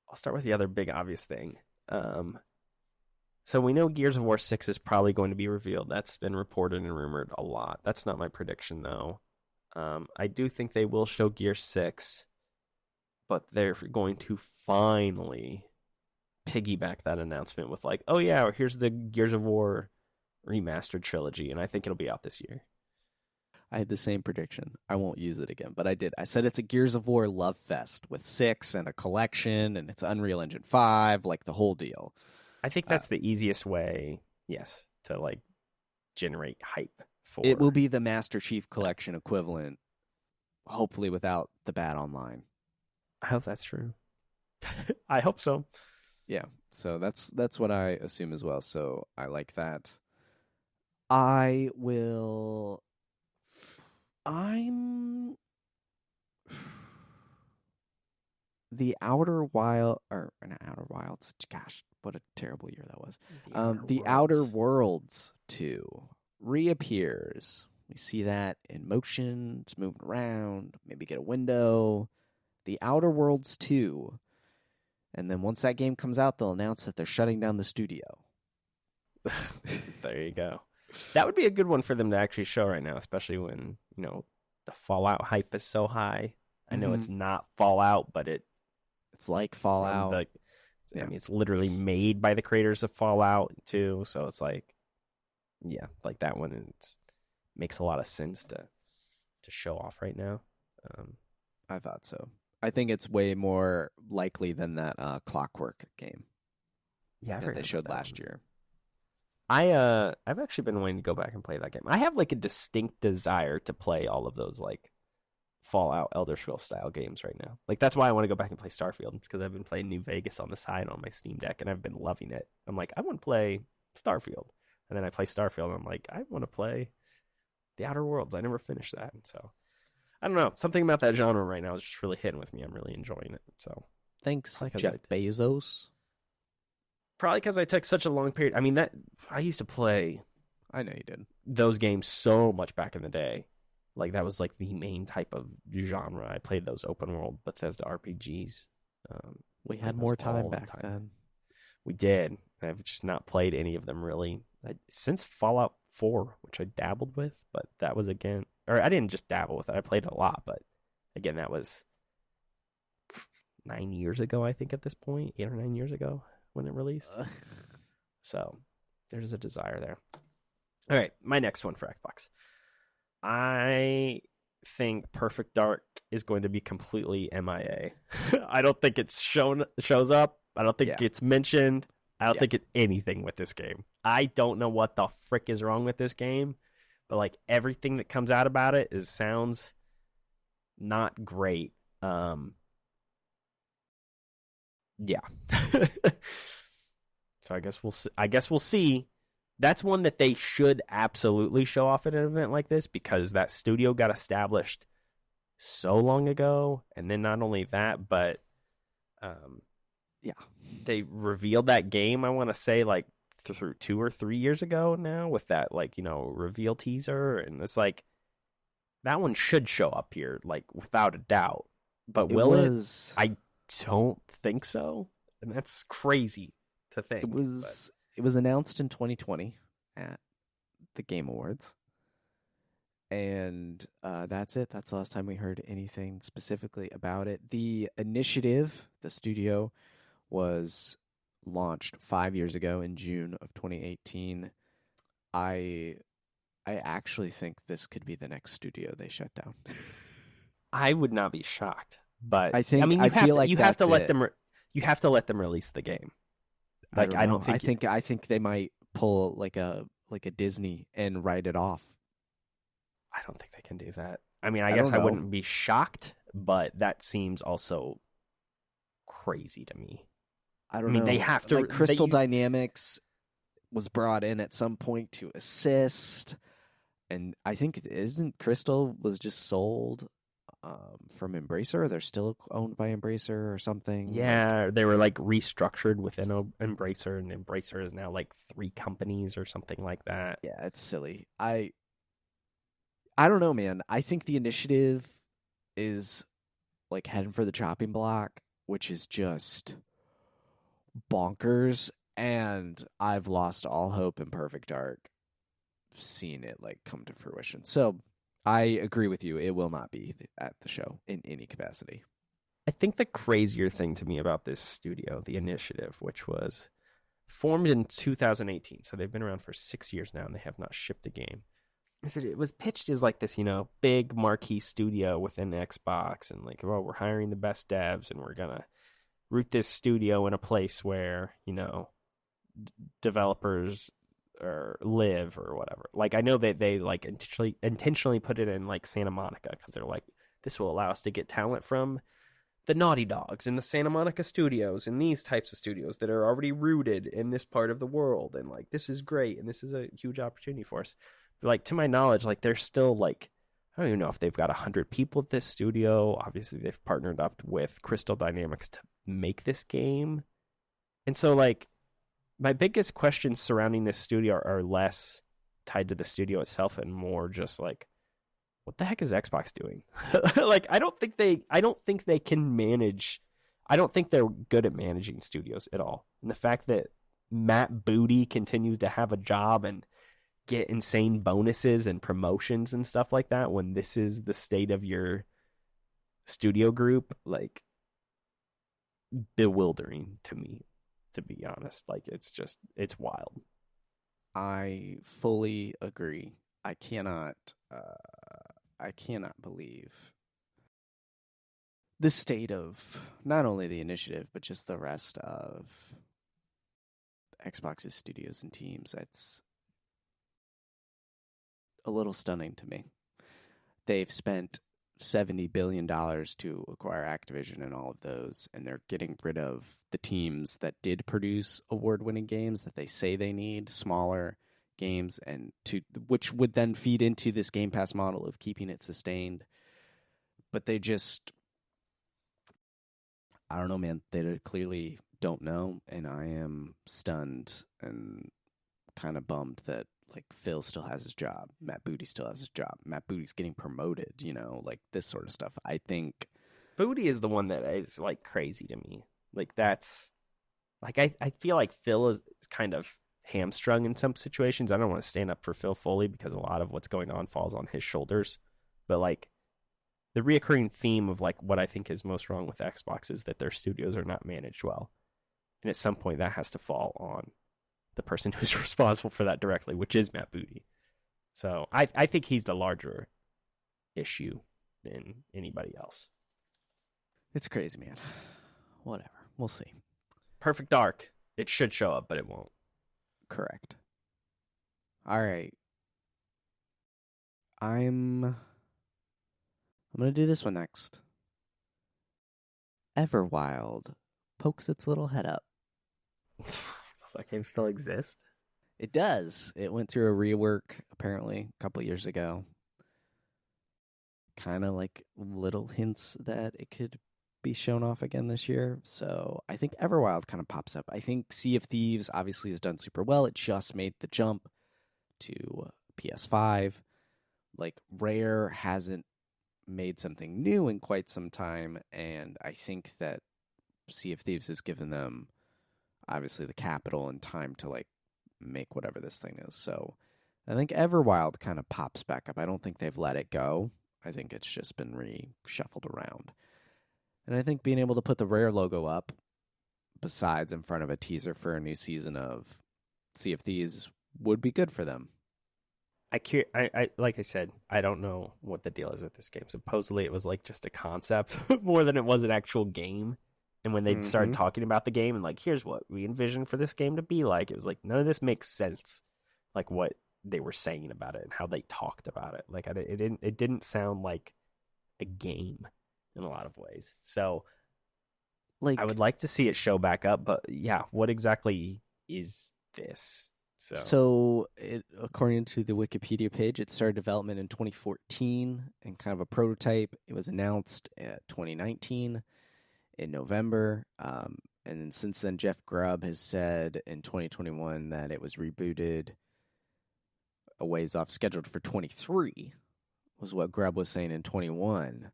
I'll start with the other big obvious thing. So we know Gears of War 6 is probably going to be revealed. That's been reported and rumored a lot. That's not my prediction, though. I do think they will show Gears 6, but they're going to finally piggyback that announcement with like, oh yeah, here's the Gears of War remastered trilogy, and I think it'll be out this year. I had the same prediction. I won't use it again, but I did. I said it's a Gears of War love fest with 6 and a collection, and it's Unreal Engine 5, like the whole deal. I think that's the easiest way, yes, to like generate hype for. It will be the Master Chief Collection equivalent, hopefully without the bad online. I hope that's true. I hope so. Yeah, so that's what I assume as well. So I like that. The Outer Wilds. Gosh, what a terrible year that was. The Outer Worlds 2 reappears. We see that in motion. It's moving around. Maybe get a window. The Outer Worlds 2. And then once that game comes out, they'll announce that they're shutting down the studio. There you go. That would be a good one for them to actually show right now, especially when, you know, the Fallout hype is so high. I know it's not Fallout, but it's like Fallout. I mean, it's literally made by the creators of Fallout too, so it's like, yeah, like that one. It makes a lot of sense to show off right now. I thought so. I think it's way more likely than that Clockwork game. Yeah, that they showed last year. I've actually been wanting to go back and play that game. I have like a distinct desire to play all of those like Fallout, Elder Scrolls style games right now. Like that's why I want to go back and play Starfield. It's because I've been playing New Vegas on the side on my Steam Deck, and I've been loving it. I'm like, I want to play Starfield, and then I play Starfield, and I'm like, I want to play The Outer Worlds. I never finished that, and so I don't know. Something about that genre right now is just really hitting with me. I'm really enjoying it. So thanks, Jeff Bezos. Probably because I took such a long period. I mean, that I used to play. I know you did those games so much back in the day. Like that was like the main type of genre. I played those open world Bethesda RPGs. We had more time back then. We did. I've just not played any of them really since Fallout 4, which I dabbled with, but that was again, or I didn't just dabble with it. I played it a lot, but again, that was 9 years ago. I think at this point, 8 or 9 years ago. when it released. So there's a desire there. All right, my next one for Xbox. I think Perfect Dark is going to be completely MIA. I don't think it's shows up. I don't think it's mentioned. I don't think it's anything with this game. I don't know what the frick is wrong with this game, but like everything that comes out about it sounds not great. Yeah. So I guess we'll see. That's one that they should absolutely show off at an event like this, because that studio got established so long ago. And then not only that, but they revealed that game, I want to say, like through 2 or 3 years ago now, with that, like, you know, reveal teaser. And it's like, that one should show up here, like, without a doubt. But will it? I don't think so. And that's crazy to think. It was announced in 2020 at the Game Awards. And that's it. That's the last time we heard anything specifically about it. The initiative, the studio, was launched 5 years ago in June of 2018. I actually think this could be the next studio they shut down. I would not be shocked, but I think you have to let them release the game. Like I don't think I think they might pull like a Disney and write it off. I don't think they can do that. I mean, I guess I wouldn't be shocked, but that seems also crazy to me. I don't know. They have to. Like Crystal Dynamics was brought in at some point to assist, and I think Crystal was just sold from Embracer. They're still owned by Embracer or something. Yeah, they were like restructured within Embracer, and Embracer is now like 3 companies or something like that. Yeah, it's silly. I don't know, man. I think the initiative is like heading for the chopping block, which is just bonkers, and I've lost all hope in Perfect Dark seeing it like come to fruition. So I agree with you. It will not be at the show in any capacity. I think the crazier thing to me about this studio, the initiative, which was formed in 2018, so they've been around for 6 years now, and they have not shipped a game, is that it was pitched as like this, you know, big marquee studio within Xbox, and like, well, we're hiring the best devs, and we're gonna root this studio in a place where, you know, developers live or whatever. Like, I know that they like intentionally put it in like Santa Monica, because they're like, this will allow us to get talent from the Naughty Dogs and the Santa Monica studios and these types of studios that are already rooted in this part of the world, and like, this is great, and this is a huge opportunity for us. But like, to my knowledge, like, they're still like, I don't even know if they've got 100 people at this studio. Obviously, they've partnered up with Crystal Dynamics to make this game. And so, like, my biggest questions surrounding this studio are less tied to the studio itself and more just like, what the heck is Xbox doing? Like, I don't think they can manage. I don't think they're good at managing studios at all. And the fact that Matt Booty continues to have a job and get insane bonuses and promotions and stuff like that when this is the state of your studio group, like, bewildering to me, to be honest. Like, it's wild. I fully agree. I cannot believe the state of not only the initiative, but just the rest of Xbox's studios and teams. That's a little stunning to me. They've spent $70 billion to acquire Activision and all of those, and they're getting rid of the teams that did produce award-winning games that they say they need, smaller games, and which would then feed into this Game Pass model of keeping it sustained. But they just, I don't know, man. They clearly don't know, and I am stunned and kind of bummed that, like, Phil still has his job. Matt Booty still has his job. Matt Booty's getting promoted, you know, like this sort of stuff. I think Booty is the one that is like crazy to me. Like, that's like, I feel like Phil is kind of hamstrung in some situations. I don't want to stand up for Phil fully because a lot of what's going on falls on his shoulders. But like, the reoccurring theme of like what I think is most wrong with Xbox is that their studios are not managed well. And at some point, that has to fall on the person who's responsible for that directly, which is Matt Booty. So I think he's the larger issue than anybody else. It's crazy, man. Whatever. We'll see. Perfect Dark. It should show up, but it won't. Correct. All right. I'm going to do this one next. Everwild pokes its little head up. Does that game still exist? It does. It went through a rework, apparently, a couple years ago. Kind of like little hints that it could be shown off again this year. So I think Everwild kind of pops up. I think Sea of Thieves obviously has done super well. It just made the jump to PS5. Like, Rare hasn't made something new in quite some time, and I think that Sea of Thieves has given them, obviously, the capital and time to, like, make whatever this thing is. So I think Everwild kind of pops back up. I don't think they've let it go. I think it's just been reshuffled around. And I think being able to put the Rare logo up, besides in front of a teaser for a new season of Sea of Thieves, would be good for them. I like I said, I don't know what the deal is with this game. Supposedly it was like just a concept more than it was an actual game. And when they started talking about the game and like, here's what we envision for this game to be like, it was like, none of this makes sense. Like what they were saying about it and how they talked about it. Like it didn't sound like a game in a lot of ways. So like I would like to see it show back up, but yeah, what exactly is this? So according to the Wikipedia page, it started development in 2014 and kind of a prototype. It was announced at 2019 in November. And then since then, Jeff Grubb has said in 2021 that it was rebooted a ways off, scheduled for 23, was what Grubb was saying in 21.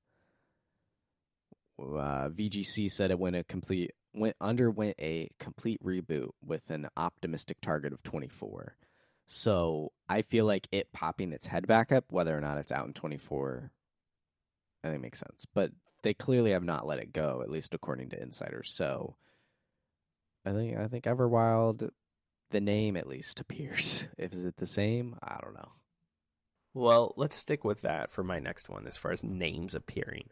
VGC said it underwent a complete reboot with an optimistic target of 24. So I feel like it popping its head back up, whether or not it's out in 24, I think makes sense. But they clearly have not let it go, at least according to insiders. So I think Everwild, the name at least appears. Is it the same? I don't know. Well, let's stick with that for my next one as far as names appearing.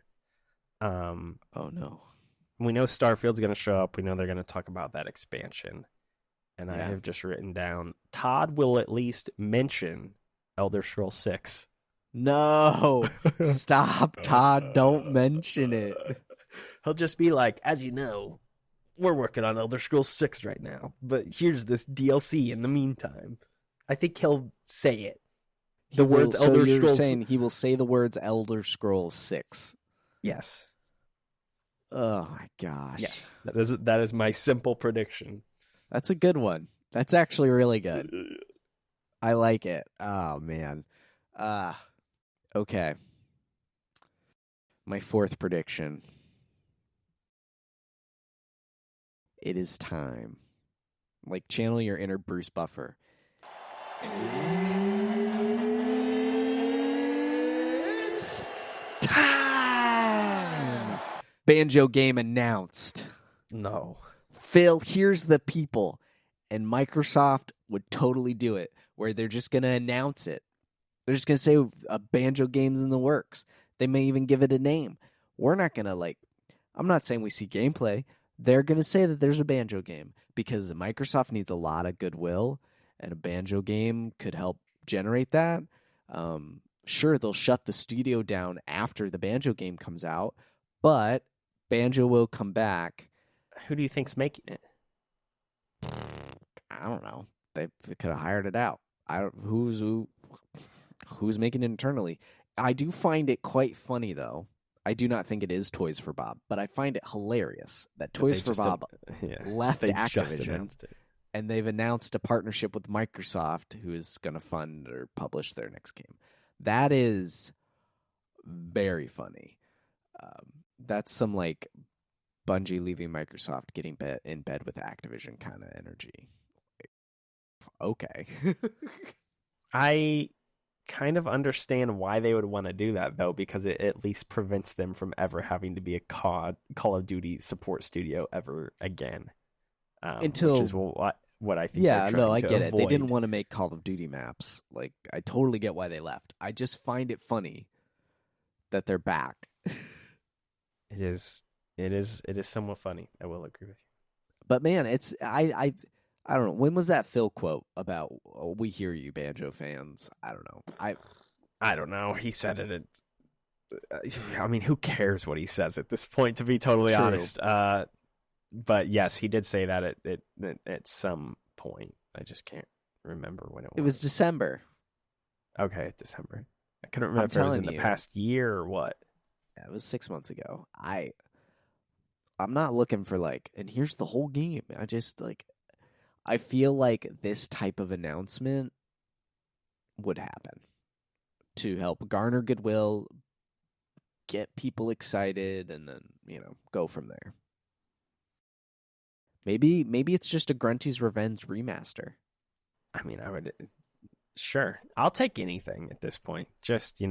Oh no. We know Starfield's going to show up. We know they're going to talk about that expansion. And I have just written down, Todd will at least mention Elder Scrolls 6. No. Stop, Todd. Don't mention it. He'll just be like, as you know, we're working on Elder Scrolls 6 right now, but here's this DLC in the meantime. I think he'll say it. Elder Scrolls. Saying he will say the words Elder Scrolls 6. Yes. Oh my gosh. Yes. That is my simple prediction. That's a good one. That's actually really good. I like it. Oh man. Okay. My fourth prediction. It is time. Like, channel your inner Bruce Buffer. It's time! Banjo game announced. No. Phil, here's the people. And Microsoft would totally do it, where they're just going to announce it. They're just going to say a banjo game's in the works. They may even give it a name. We're not going to, I'm not saying we see gameplay. They're going to say that there's a banjo game because Microsoft needs a lot of goodwill, and a banjo game could help generate that. Sure, they'll shut the studio down after the banjo game comes out, but banjo will come back. Who do you think's making it? I don't know. They could have hired it out. Who's making it internally? I do find it quite funny, though. I do not think it is Toys for Bob, but I find it hilarious that Toys for Bob left Activision, and they've announced a partnership with Microsoft, who is going to fund or publish their next game. That is very funny. That's some Bungie leaving Microsoft, getting in bed with Activision kind of energy. Okay. I kind of understand why they would want to do that, though, because it at least prevents them from ever having to be a Call of Duty support studio ever again. Until, which is what I think. yeah, they're no, trying I to get it. They avoid. didn't want to make Call of Duty maps. Like, I totally get why they left. I just find it funny that they're back. It is somewhat funny. I will agree with you. But man, it's I don't know. When was that Phil quote about "We hear you, Banjo fans"? I don't know. I don't know. He said it. I mean, who cares what he says at this point? To be totally True. honest. But yes, he did say that at some point. I just can't remember when it was. It was December. Okay, December. I couldn't remember I'm if it was in telling the you. past year or what. Yeah, it was 6 months ago. I'm not looking for like, and here's the whole game. I just like, I feel like this type of announcement would happen to help garner goodwill, get people excited, and then, go from there. Maybe it's just a Grunty's Revenge remaster. I mean, sure. I'll take anything at this point. Just,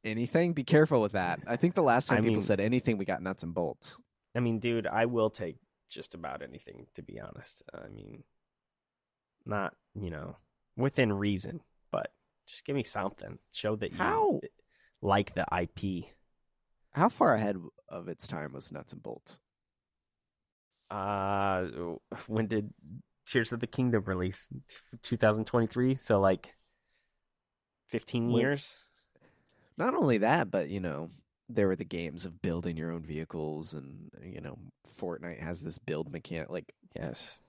Anything? Be careful with that. I think the last time I people mean- said anything, we got nuts and bolts. I mean, dude, I will take just about anything, to be honest. I mean, not, within reason, but just give me something. Show that you How? like the IP. How far ahead of its time was nuts and bolts? When did Tears of the Kingdom release? 2023, so like 15 When- years. Not only that, but there were the games of building your own vehicles, and Fortnite has this build mechanic. Like, Yes.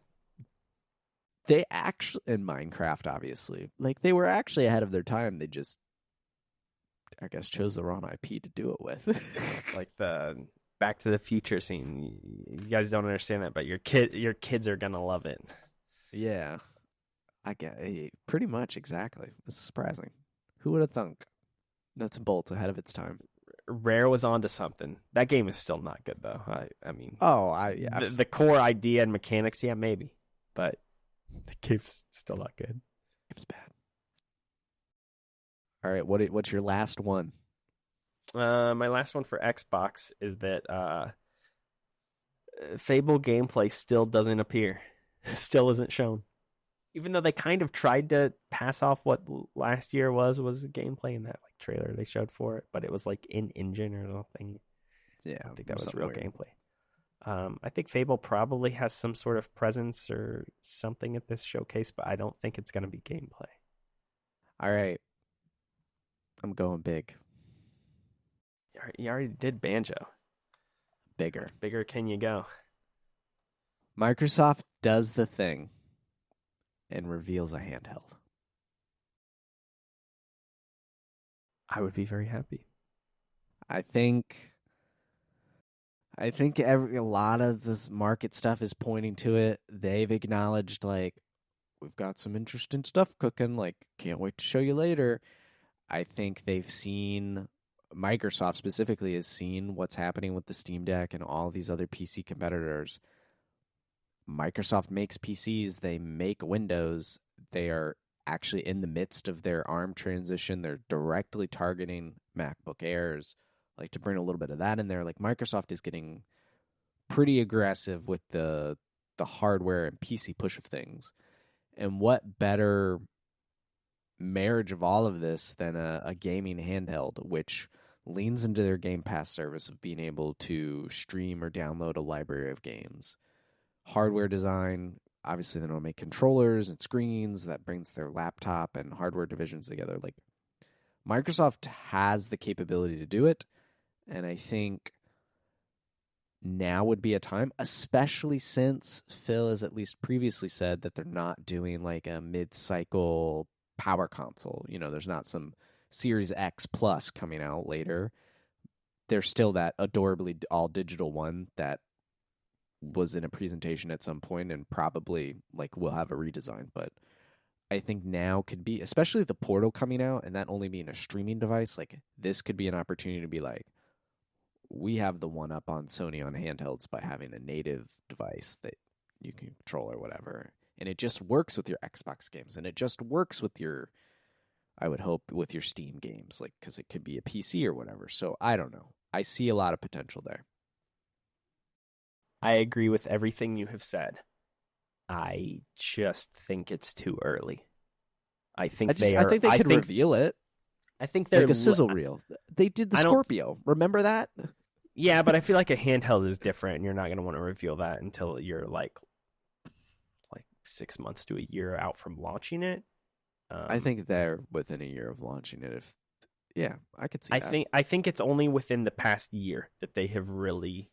they actually, in Minecraft, obviously, like, they were actually ahead of their time. They just, I guess, chose the wrong IP to do it with. Like the Back to the Future scene. You guys don't understand that, but your kids are gonna love it. Yeah, I get pretty much exactly. It's surprising. Who would have thunk? Nuts and bolts ahead of its time. Rare was onto something. That game is still not good though. I mean, The the core idea and mechanics, yeah, maybe, but the game's still not good. game's bad. All right, what's your last one? My last one for Xbox is that Fable gameplay still doesn't appear. Still isn't shown. Even though they kind of tried to pass off what last year was the gameplay in that like trailer they showed for it, but it was like in engine or something. Yeah, I don't think that was something real weird. gameplay. I think Fable probably has some sort of presence or something at this showcase, but I don't think it's going to be gameplay. All right, I'm going big, You already did Banjo. bigger. Bigger can you go? Microsoft does the thing and reveals a handheld. I would be very happy. I think a lot of this market stuff is pointing to it. They've acknowledged, like, we've got some interesting stuff cooking, like, can't wait to show you later. I think Microsoft specifically has seen what's happening with the Steam Deck and all these other PC competitors. Microsoft makes PCs, they make Windows. They are actually in the midst of their ARM transition. They're directly targeting MacBook Airs. Like, to bring a little bit of that in there, like, Microsoft is getting pretty aggressive with the hardware and PC push of things. And what better marriage of all of this than a gaming handheld, which leans into their Game Pass service of being able to stream or download a library of games. Hardware design, obviously they don't make controllers and screens. That brings their laptop and hardware divisions together. Like, Microsoft has the capability to do it, and I think now would be a time, especially since Phil has at least previously said that they're not doing like a mid-cycle power console. There's not some Series X Plus coming out later. There's still that adorably all-digital one that was in a presentation at some point and probably like will have a redesign. But I think now could be, especially the Portal coming out and that only being a streaming device, like, this could be an opportunity to be like, we have the one up on Sony on handhelds by having a native device that you can control or whatever. And it just works with your Xbox games, and it just works with your, I would hope, with your Steam games, like, because it could be a PC or whatever. So I don't know. I see a lot of potential there. I agree with everything you have said. I just think it's too early. I think I think they could reveal it. I think they're like a sizzle reel. They did the Scorpio. Remember that? Yeah, but I feel like a handheld is different, and you're not going to want to reveal that until you're like 6 months to a year out from launching it. I think they're within a year of launching it. I could see that. I think it's only within the past year that they have really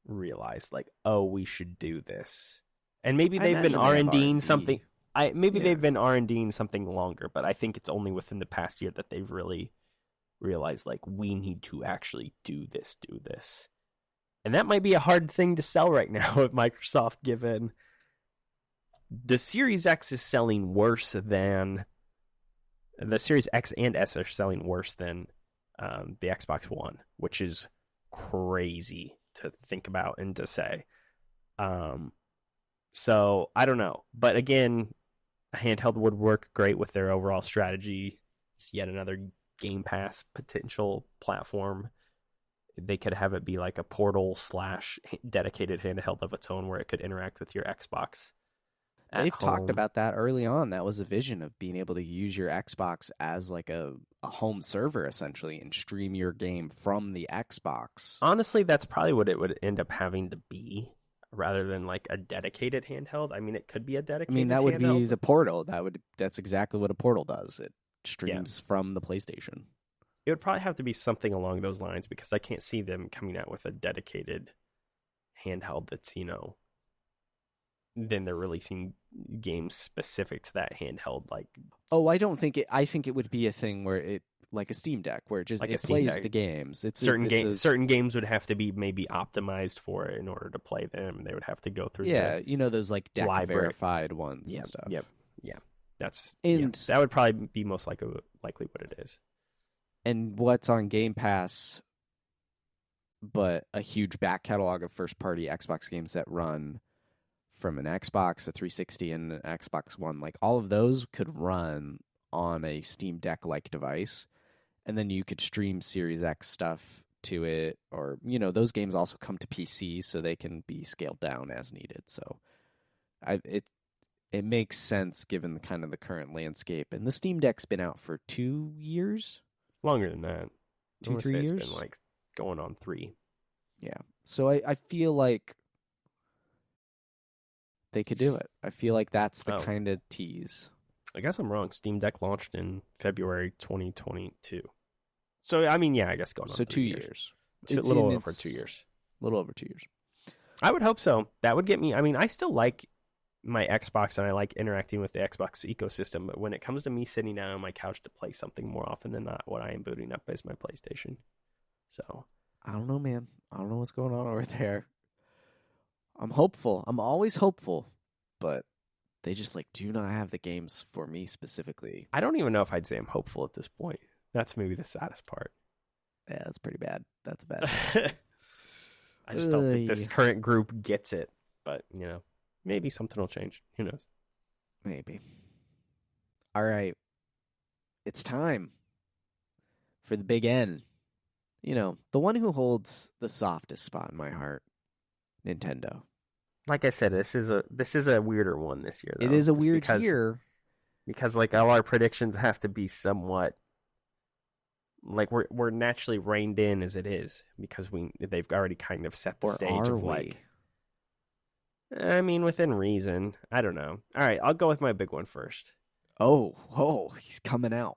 realized, like, oh, we should do this. And maybe they've been R&Ding something. They've been R&Ding something longer, but I think it's only within the past year that they've really realized, like, we need to actually do this. And that might be a hard thing to sell right now at Microsoft, given the Series X is selling worse than the Series X and S are selling worse than the Xbox One, which is crazy to think about and to say. So I don't know, but again, a handheld would work great with their overall strategy. It's yet another Game Pass potential platform. They could have it be like a Portal / dedicated handheld of its own, where it could interact with your Xbox. They've talked about that early on. That was a vision of being able to use your Xbox as like a home server, essentially, and stream your game from the Xbox. Honestly, that's probably what it would end up having to be, rather than like a dedicated handheld. I mean, it could be a dedicated handheld. That would be the Portal. That's exactly what a Portal does. It streams from the PlayStation. It would probably have to be something along those lines, because I can't see them coming out with a dedicated handheld that's, then they're releasing games specific to that handheld. Like, oh, I don't think it. I think it would be a thing where it, like a Steam Deck, where it plays the games. Certain games would have to be maybe optimized for it in order to play them. They would have to go through. Those like deck verified ones and stuff. Yeah. That would probably be most likely what it is. And what's on Game Pass, but a huge back catalog of first-party Xbox games that run from an Xbox, a 360, and an Xbox One. Like, all of those could run on a Steam Deck-like device, and then you could stream Series X stuff to it, or, those games also come to PC, so they can be scaled down as needed. So it makes sense given the kind of the current landscape. And the Steam Deck's been out for 2 years? Longer than that. 2-3 years? It's been like going on 3. Yeah. So I feel like they could do it. I feel like that's the kind of tease. I guess I'm wrong. Steam Deck launched in February 2022. So, I mean, I guess going on 2 years. It's a little over 2 years. A little over 2 years. I would hope so. That would get me. I mean, I still like my Xbox, and I like interacting with the Xbox ecosystem, but when it comes to me sitting down on my couch to play something, more often than not, what I am booting up is my PlayStation. So I don't know, man. I don't know what's going on over there. I'm hopeful. I'm always hopeful, but they just do not have the games for me specifically. I don't even know if I'd say I'm hopeful at this point. That's maybe the saddest part. Yeah, that's pretty bad. That's bad. I just don't think this current group gets it, but maybe something will change. Who knows? Maybe. All right. It's time for the big N. The one who holds the softest spot in my heart. Nintendo. Like I said, this is a weirder one this year, though. It is a weird year. Because all our predictions have to be somewhat we're naturally reined in as it is, because they've already kind of set the stage of I mean, within reason. I don't know. All right, I'll go with my big one first. Oh, he's coming out.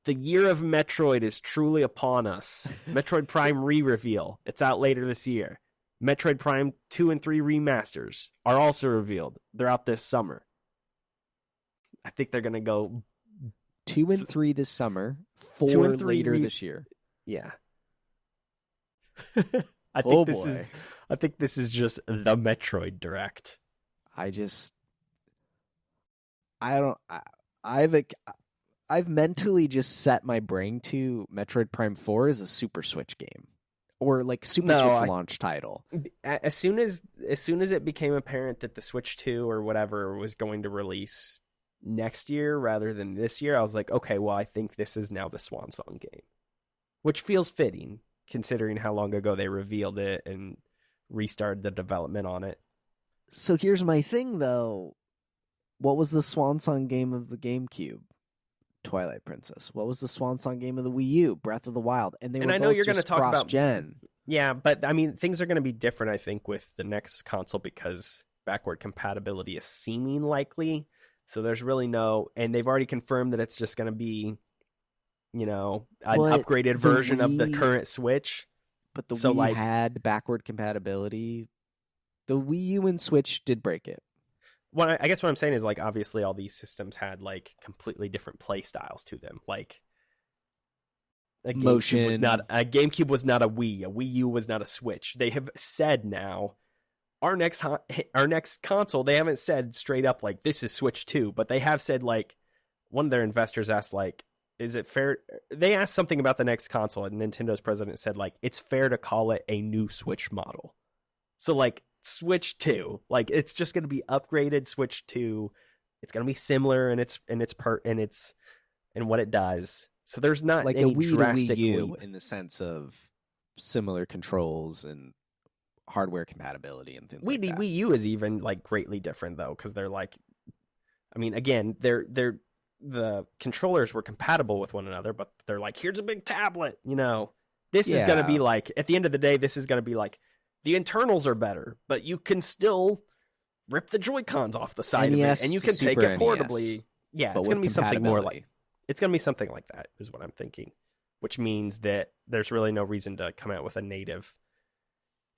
The year of Metroid is truly upon us. Metroid Prime re-reveal. It's out later this year. Metroid Prime 2 and 3 remasters are also revealed. They're out this summer. I think they're going to go 2 and 3 this summer, 4 and 3 later this year. Yeah. I think this is just the Metroid Direct. I've mentally just set my brain to Metroid Prime 4 as a Super Switch game, or Switch launch title. As soon as it became apparent that the Switch 2 or whatever was going to release next year rather than this year, I was like, okay, well, I think this is now the swan song game, which feels fitting considering how long ago they revealed it and restarted the development on it. So here's my thing, though. What was the swan song game of the GameCube? Twilight Princess. What was the swan song game of the Wii U? Breath of the Wild. And I know you're going to talk about cross-gen. Yeah, but I mean, things are going to be different, I think, with the next console because backward compatibility is seeming likely. So there's really no, and they've already confirmed that it's just going to be, an upgraded version of the current Switch. But the Wii had backward compatibility. The Wii U and Switch did break it. Well, I guess what I'm saying is, obviously all these systems had, completely different play styles to them. A GameCube was not a Wii. A Wii U was not a Switch. They have said now, our next console, they haven't said straight up, this is Switch 2, but they have said, one of their investors asked, is it fair? They asked something about the next console, and Nintendo's president said, it's fair to call it a new Switch model. So, Switch 2, it's just going to be upgraded Switch 2. It's going to be similar in what it does. So there's not like any a Wii drastic to Wii U leap. in the sense of similar controls and hardware compatibility and things like that. Wii U is even greatly different though, because they're again, they're the controllers were compatible with one another, but they're here's a big tablet. This is going to be at the end of the day, this is going to be the internals are better, but you can still rip the Joy-Cons off the side NES of it, and you can take it portably. NES, yeah, but it's going to be something more it's going to be something like that, is what I'm thinking. Which means that there's really no reason to come out with a native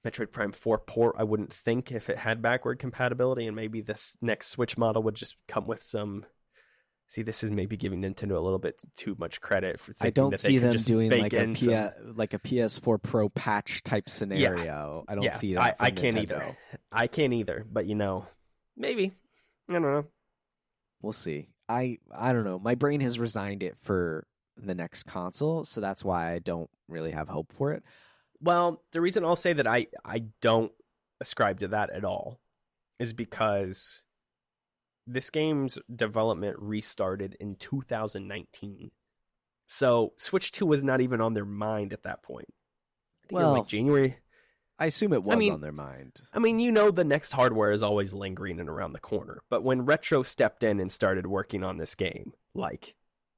Metroid Prime 4 port, I wouldn't think, if it had backward compatibility, and maybe this next Switch model would just come with some... See, this is maybe giving Nintendo a little bit too much credit for thinking I don't that see they could them just doing bake in like a PS4 Pro patch type scenario. I don't see that. I can't either. I can't either. But maybe. I don't know. We'll see. I don't know. My brain has resigned it for the next console, so that's why I don't really have hope for it. Well, the reason I'll say that I don't ascribe to that at all is because this game's development restarted in 2019. So Switch 2 was not even on their mind at that point. I think it was January. I assume it was on their mind. The next hardware is always lingering and around the corner. But when Retro stepped in and started working on this game,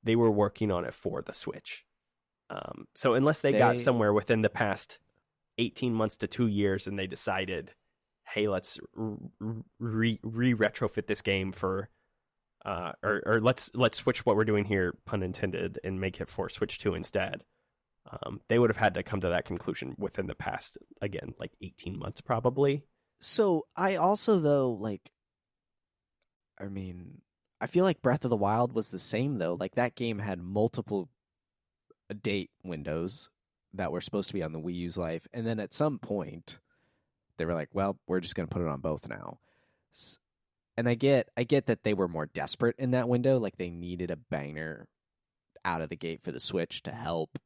they were working on it for the Switch. So unless they got somewhere within the past 18 months to 2 years and they decided, hey, let's retrofit this game for, or let's switch what we're doing here, pun intended, and make it for Switch 2 instead. They would have had to come to that conclusion within the past, again, 18 months probably. So I also, though, I feel like Breath of the Wild was the same, though. That game had multiple date windows that were supposed to be on the Wii U's life. And then at some point, they were like, well, we're just going to put it on both now. And I get that they were more desperate in that window. They needed a banger out of the gate for the Switch to help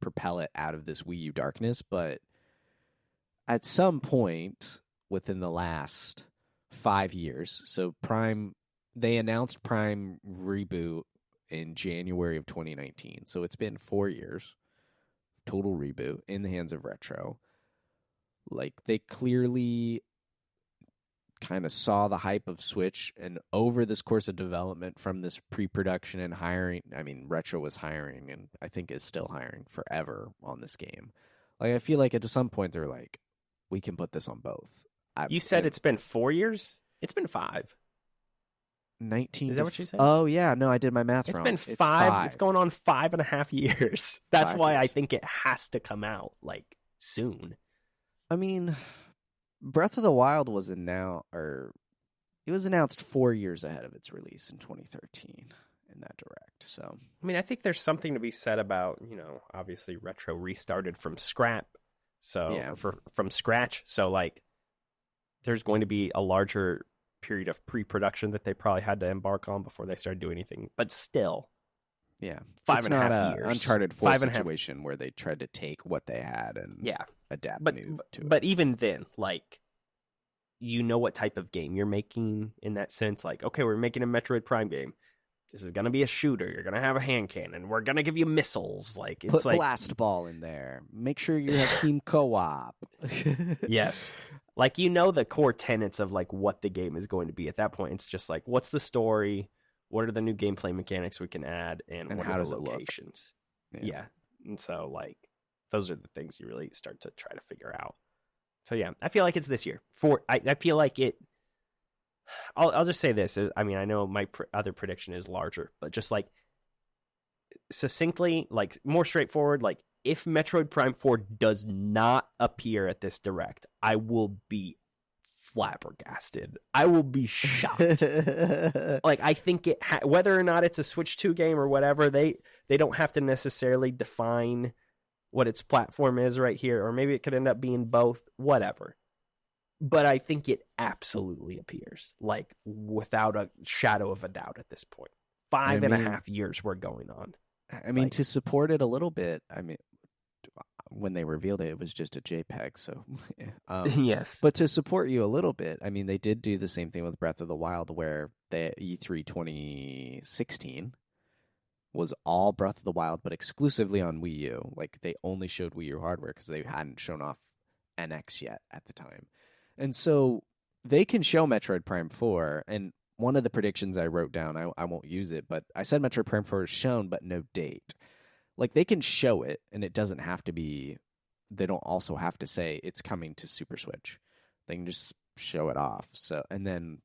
propel it out of this Wii U darkness. But at some point within the last 5 years, so they announced Prime Reboot in January of 2019. So it's been 4 years, total reboot in the hands of Retro. They clearly kind of saw the hype of Switch, and over this course of development from this pre-production and hiring, Retro was hiring and I think is still hiring forever on this game. I feel like at some point they're like, we can put this on both. You said it's been 4 years? It's been 5. 19. Is that what you said? Oh, yeah. No, I did my math wrong. It's been 5. It's going on 5.5 years. That's why I think it has to come out, soon. Breath of the Wild was announced 4 years ahead of its release in 2013 in that direct. So I think there's something to be said about, obviously Retro restarted from scratch. So yeah. from scratch. So there's going to be a larger period of pre-production that they probably had to embark on before they started doing anything. But still, yeah, 5.5 years. Uncharted 4 situation where they tried to take what they had and adapt new to it. But even then, what type of game you're making in that sense. Okay, we're making a Metroid Prime game. this is gonna be a shooter. You're gonna have a hand cannon. We're gonna give you missiles. Like it's Put like blast ball in there. Make sure you have team co-op. yes, like the core tenets of like what the game is going to be. At that point, it's just like, what's the story? What are the new gameplay mechanics we can add, and what how are does the it look? locations? Yeah, and so like those are the things you really start to try to figure out. So yeah, I feel like it's this year. I feel like it. I'll just say this. I mean, I know my other prediction is larger, but just like succinctly, like more straightforward, like if Metroid Prime 4 does not appear at this Direct, I will be flabbergasted. I will be shocked. Like, I think whether or not it's a Switch 2 game or whatever, they don't have to necessarily define what its platform is right here, or maybe it could end up being both, whatever. But I think it absolutely appears, like, without a shadow of a doubt at this point. 5.5 years we're going on. I mean, to support it a little bit, I mean, when they revealed it, it was just a JPEG, so... yes. But to support you a little bit, I mean, they did do the same thing with Breath of the Wild, where the E3 2016 was all Breath of the Wild, but exclusively on Wii U. Like, they only showed Wii U hardware because they hadn't shown off NX yet at the time. And so they can show Metroid Prime 4, and one of the predictions I wrote down, I won't use it, but I said Metroid Prime 4 is shown, but no date. Like, they can show it, and it doesn't have to be, they don't also have to say it's coming to Super Switch. They can just show it off. So, and then,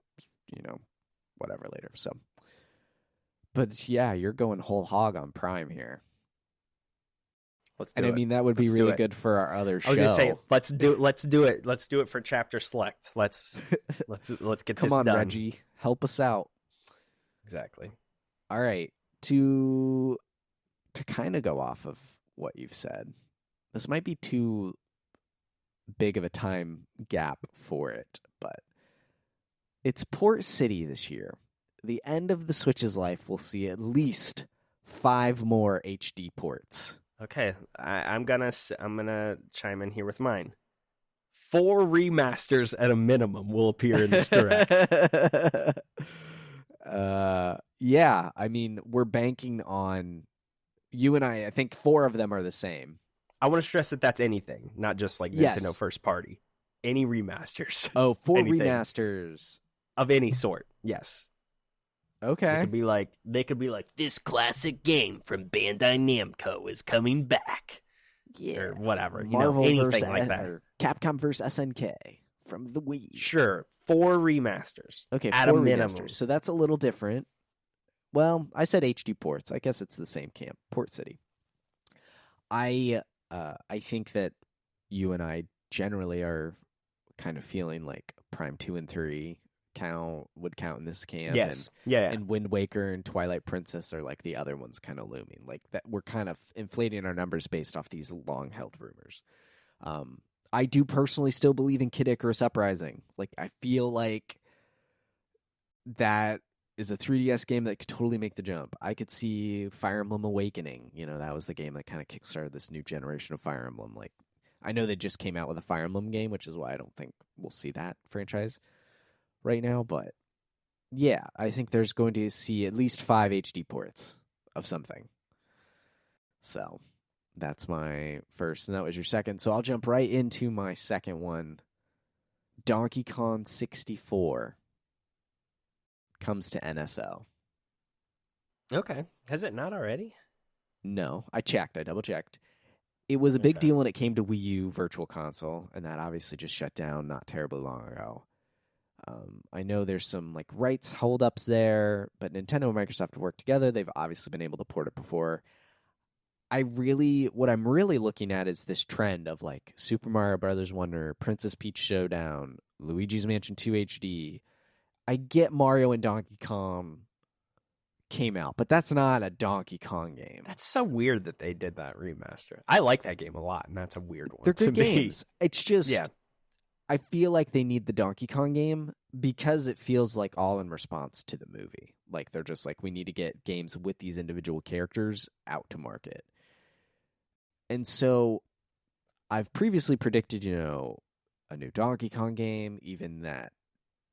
whatever later. So, but yeah, you're going whole hog on Prime here. I mean, that would be really good for our other show. I was gonna say, let's do it. Let's do it for Chapter Select. Let's get Come this on, done. Reggie, help us out. Exactly. All right, to kind of go off of what you've said, this might be too big of a time gap for it, but it's Port City this year. The end of the Switch's life will see at least 5 more HD ports. Okay, I'm gonna chime in here with mine. 4 remasters at a minimum will appear in this Direct. Yeah, I mean, we're banking on you and I think 4 of them are the same. I want to stress that that's anything, not just like Nintendo first party. Any remasters. Oh, 4 anything. Remasters Of any sort, yes. Okay. They could be like this classic game from Bandai Namco is coming back. Yeah. Or whatever. Marvel anything versus like that. Or Capcom versus SNK from the Wii. Sure. 4 remasters. Okay, at 4 a minimum. remasters. So that's a little different. Well, I said HD ports. I guess it's the same camp. Port City. I think that you and I generally are kind of feeling like Prime 2 and 3 would count in this camp. Yes. And Wind Waker and Twilight Princess are like the other ones kind of looming. Like that, we're kind of inflating our numbers based off these long-held rumors. I do personally still believe in Kid Icarus Uprising. Like, I feel like that is a 3DS game that could totally make the jump. I could see Fire Emblem Awakening. That was the game that kind of kickstarted this new generation of Fire Emblem. Like, I know they just came out with a Fire Emblem game, which is why I don't think we'll see that franchise right now, but yeah, I think there's going to see at least 5 HD ports of something. So that's my first, and that was your second. So I'll jump right into my second one. Donkey Kong 64 comes to NSO. Okay. Has it not already? No, I double checked. It was a big deal when it came to Wii U Virtual Console, and that obviously just shut down not terribly long ago. I know there's some like rights holdups there, but Nintendo and Microsoft have worked together. They've obviously been able to port it before. What I'm really looking at is this trend of like Super Mario Brothers Wonder, Princess Peach Showdown, Luigi's Mansion 2 HD. I get Mario and Donkey Kong came out, but that's not a Donkey Kong game. That's so weird that they did that remaster. I like that game a lot, and that's a weird one. They're good to me. games. It's just... Yeah. I feel like they need the Donkey Kong game because it feels like all in response to the movie. Like, they're just like, we need to get games with these individual characters out to market. And so I've previously predicted, a new Donkey Kong game, even that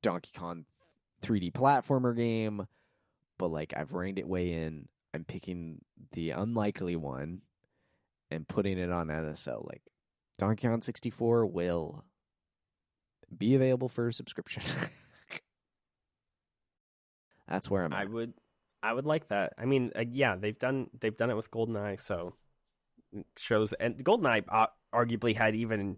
Donkey Kong 3D platformer game. but like I've reined it way in. I'm picking the unlikely one and putting it on NSO. Like Donkey Kong 64 will be available for subscription. That's where I'm at. I would like that. I mean, yeah, they've done it with GoldenEye, so it shows. And GoldenEye arguably had even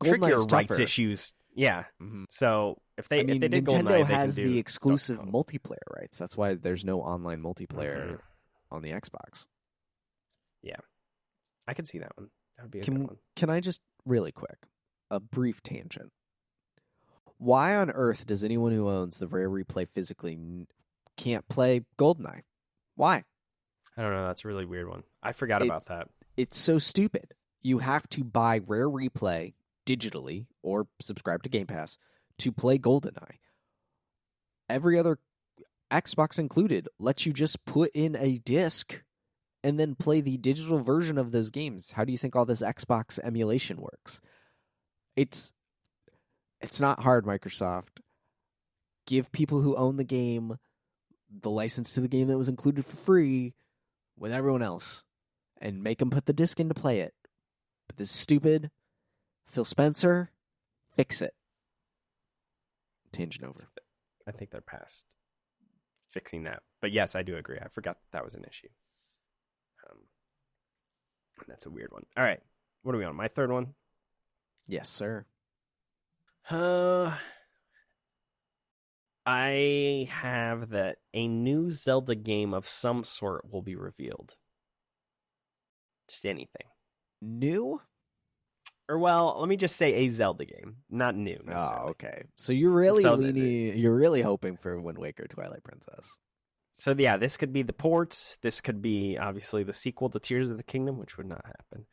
trickier rights issues. Yeah. Mm-hmm. So if they did Nintendo GoldenEye, has they can do the exclusive Donkey Kong. multiplayer rights. That's why there's no online multiplayer on the Xbox. Yeah, I could see that one. That would be a good one. Can I just really quick, a brief tangent? Why on earth does anyone who owns the Rare Replay physically can't play GoldenEye? Why? I don't know. That's a really weird one. I forgot about that. It's so stupid. You have to buy Rare Replay digitally or subscribe to Game Pass to play GoldenEye. Every other Xbox included lets you just put in a disc and then play the digital version of those games. How do you think all this Xbox emulation works? It's not hard, Microsoft. Give people who own the game the license to the game that was included for free with everyone else and make them put the disc in to play it. But this is stupid. Phil Spencer, fix it. Tangent over. I think they're past fixing that. But yes, I do agree. I forgot that was an issue. That's a weird one. All right. What are we on? My third one? Yes, sir. I have that a new Zelda game of some sort will be revealed. Just anything. New? Or, well, let me just say a Zelda game, not new. Oh, okay. So you're really hoping for Wind Waker Twilight Princess. So, yeah, this could be the ports. This could be, obviously, the sequel to Tears of the Kingdom, which would not happen.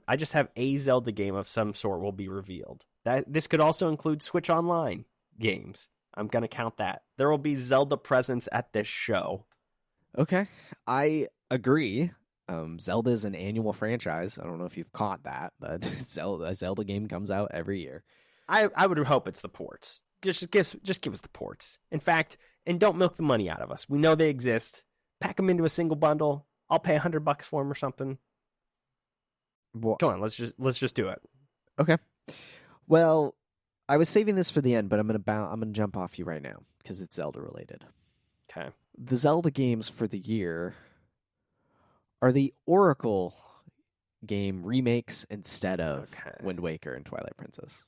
I just have a Zelda game of some sort will be revealed. This could also include Switch Online games. I'm going to count that. There will be Zelda presence at this show. Okay. I agree. Zelda is an annual franchise. I don't know if you've caught that, but a Zelda game comes out every year. I would hope it's the ports. Just give us the ports. In fact, and don't milk the money out of us. We know they exist. Pack them into a single bundle. I'll pay $100 for them or something. Well, come on, let's just do it. Okay. Well, I was saving this for the end, but I'm gonna jump off you right now because it's Zelda related. Okay. The Zelda games for the year are the Oracle game remakes instead of Wind Waker and Twilight Princess.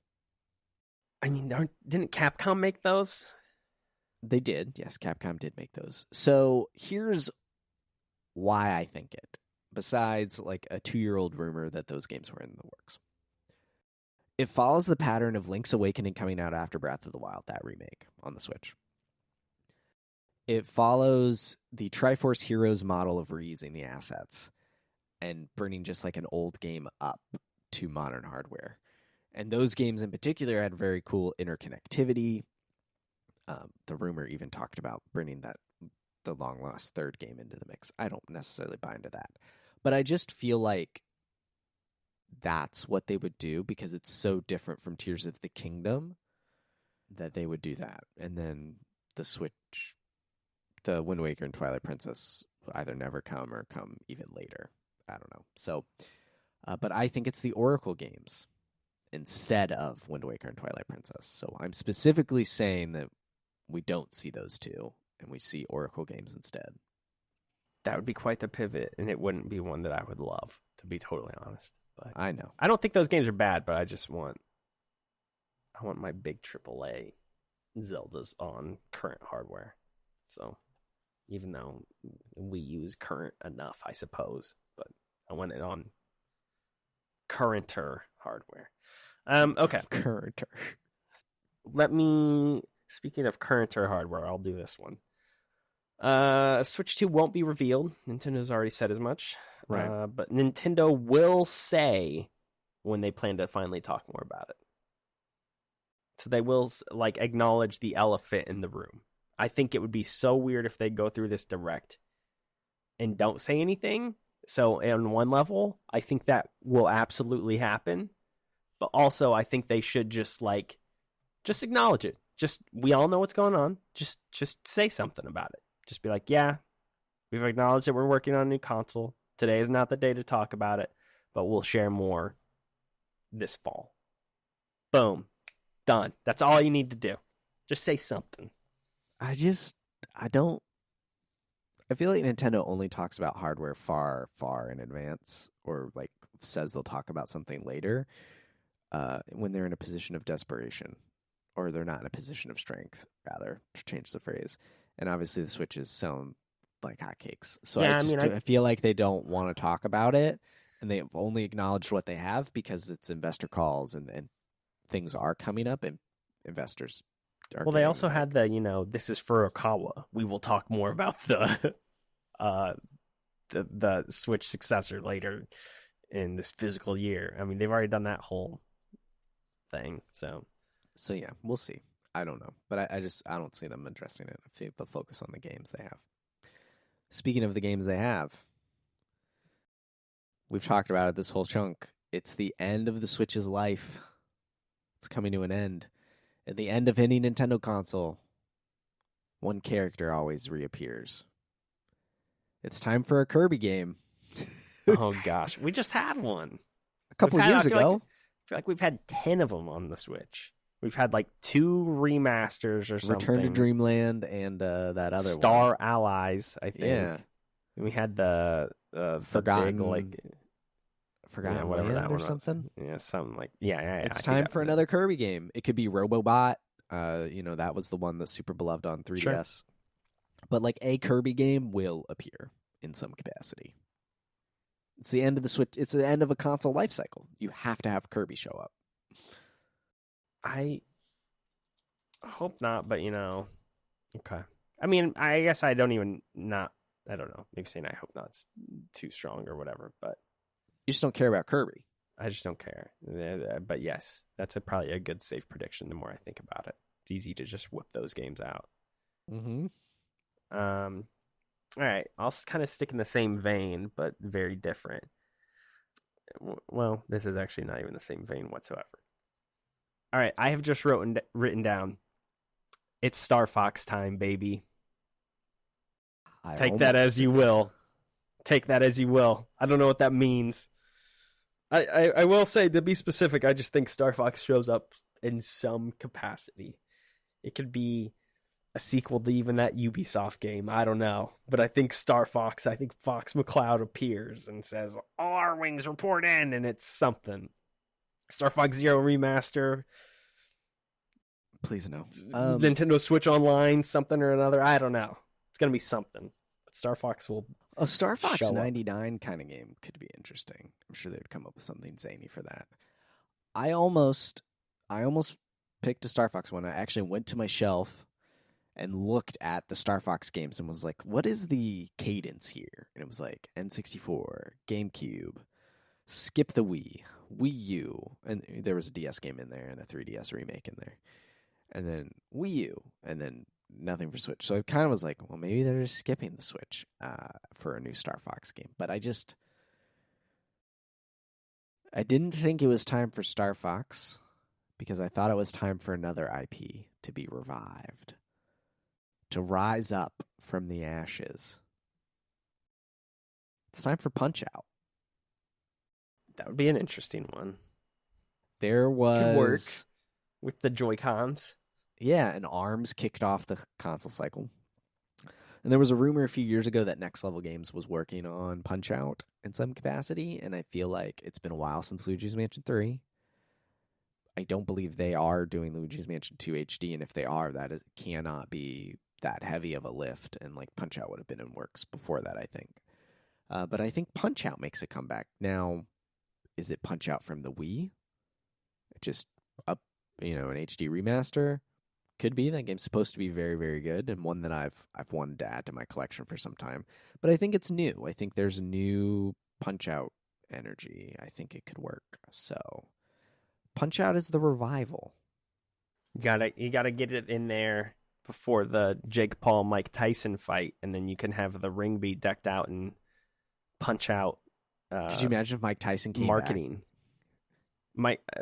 I mean, didn't Capcom make those? They did. Yes, Capcom did make those. So here's why I think it. Besides like a 2-year-old rumor that those games were in the works. It follows the pattern of Link's Awakening coming out after Breath of the Wild, that remake on the Switch. It follows the Triforce Heroes model of reusing the assets and bringing just like an old game up to modern hardware. And those games in particular had very cool interconnectivity. The rumor even talked about bringing the long-lost third game into the mix. I don't necessarily buy into that. But I just feel like that's what they would do because it's so different from Tears of the Kingdom that they would do that. And then the Switch, the Wind Waker and Twilight Princess either never come or come even later. I don't know. So, but I think it's the Oracle games instead of Wind Waker and Twilight Princess. So I'm specifically saying that we don't see those two and we see Oracle games instead. That would be quite the pivot, and it wouldn't be one that I would love, to be totally honest. But I know. I don't think those games are bad, but I want my big AAA Zeldas on current hardware. So even though we use current enough, I suppose, but I want it on currenter hardware. Okay. Currenter. Speaking of currenter hardware, I'll do this one. Switch 2 won't be revealed. Nintendo's already said as much. Right. But Nintendo will say when they plan to finally talk more about it. So they will acknowledge the elephant in the room. I think it would be so weird if they go through this direct and don't say anything. So on one level, I think that will absolutely happen. But also, I think they should just acknowledge it. We all know what's going on. Just say something about it. Just be like, yeah, we've acknowledged that we're working on a new console. Today is not the day to talk about it, but we'll share more this fall. Boom. Done. That's all you need to do. Just say something. I feel like Nintendo only talks about hardware far, far in advance, or like says they'll talk about something later when they're in a position of desperation, or they're not in a position of strength, rather, to change the phrase. And obviously the Switch is selling like hotcakes. So Yeah, I feel like they don't want to talk about it, and they've only acknowledged what they have because it's investor calls and things are coming up and investors are. Well, they also had the, this is Furukawa. We will talk more about the Switch successor later in this physical year. I mean, they've already done that whole thing. So yeah, we'll see. I don't know, but I don't see them addressing it. I think they'll focus on the games they have. Speaking of the games they have, we've talked about it this whole chunk. It's the end of the Switch's life. It's coming to an end. At the end of any Nintendo console, one character always reappears. It's time for a Kirby game. oh gosh, we just had one A couple of years ago. I feel like we've had 10 of them on the Switch. We've had like 2 remasters or something. Return to Dreamland and that other Star one. Allies, I think. Yeah. We had the Forgotten, big, Forgotten whatever Land that or one was. something. Yeah, something like yeah. It's time for another Kirby game. It could be Robobot. That was the one that's super beloved on 3DS. Sure. But like a Kirby game will appear in some capacity. It's the end of the Switch. It's the end of a console life cycle. You have to have Kirby show up. I hope not, but okay. I mean, I guess I don't know. Maybe saying I hope not is too strong or whatever, but you just don't care about Kirby. I just don't care. But yes, that's probably a good safe prediction. The more I think about it, it's easy to just whip those games out. Mm-hmm. All right, I'll kind of stick in the same vein, but very different. Well, this is actually not even the same vein whatsoever. All right, I have just written down. It's Star Fox time, baby. Take that as you will. Take that as you will. I don't know what that means. I will say, to be specific, I just think Star Fox shows up in some capacity. It could be a sequel to even that Ubisoft game. I don't know. But I think Fox McCloud appears and says, all our wings report in, and it's something. Star Fox Zero Remaster. Please no. Nintendo Switch Online, something or another. I don't know. It's going to be something. But Star Fox will A Star Fox 99 kind of game could be interesting. I'm sure they would come up with something zany for that. I almost picked a Star Fox one. I actually went to my shelf and looked at the Star Fox games and was like, what is the cadence here? And it was like N64, GameCube, skip the Wii U, and there was a DS game in there and a 3DS remake in there. And then Wii U, and then nothing for Switch. So I kind of was like, well, maybe they're just skipping the Switch for a new Star Fox game. But I didn't think it was time for Star Fox because I thought it was time for another IP to be revived, to rise up from the ashes. It's time for Punch-Out. That would be an interesting one. There was... Could work with the Joy-Cons. Yeah, and ARMS kicked off the console cycle. And there was a rumor a few years ago that Next Level Games was working on Punch-Out in some capacity, and I feel like it's been a while since Luigi's Mansion 3. I don't believe they are doing Luigi's Mansion 2 HD, and if they are, cannot be that heavy of a lift, and like Punch-Out would have been in works before that, I think. But I think Punch-Out makes a comeback. Now, is it Punch-Out from the Wii? Just an HD remaster? Could be. That game's supposed to be very, very good, and one that I've wanted to add to my collection for some time. But I think it's new. I think there's new Punch-Out energy. I think it could work. So, Punch-Out is the revival. You gotta get it in there before the Jake Paul Mike Tyson fight, and then you can have the ring be decked out and Punch-Out. Could you imagine if Mike Tyson came marketing?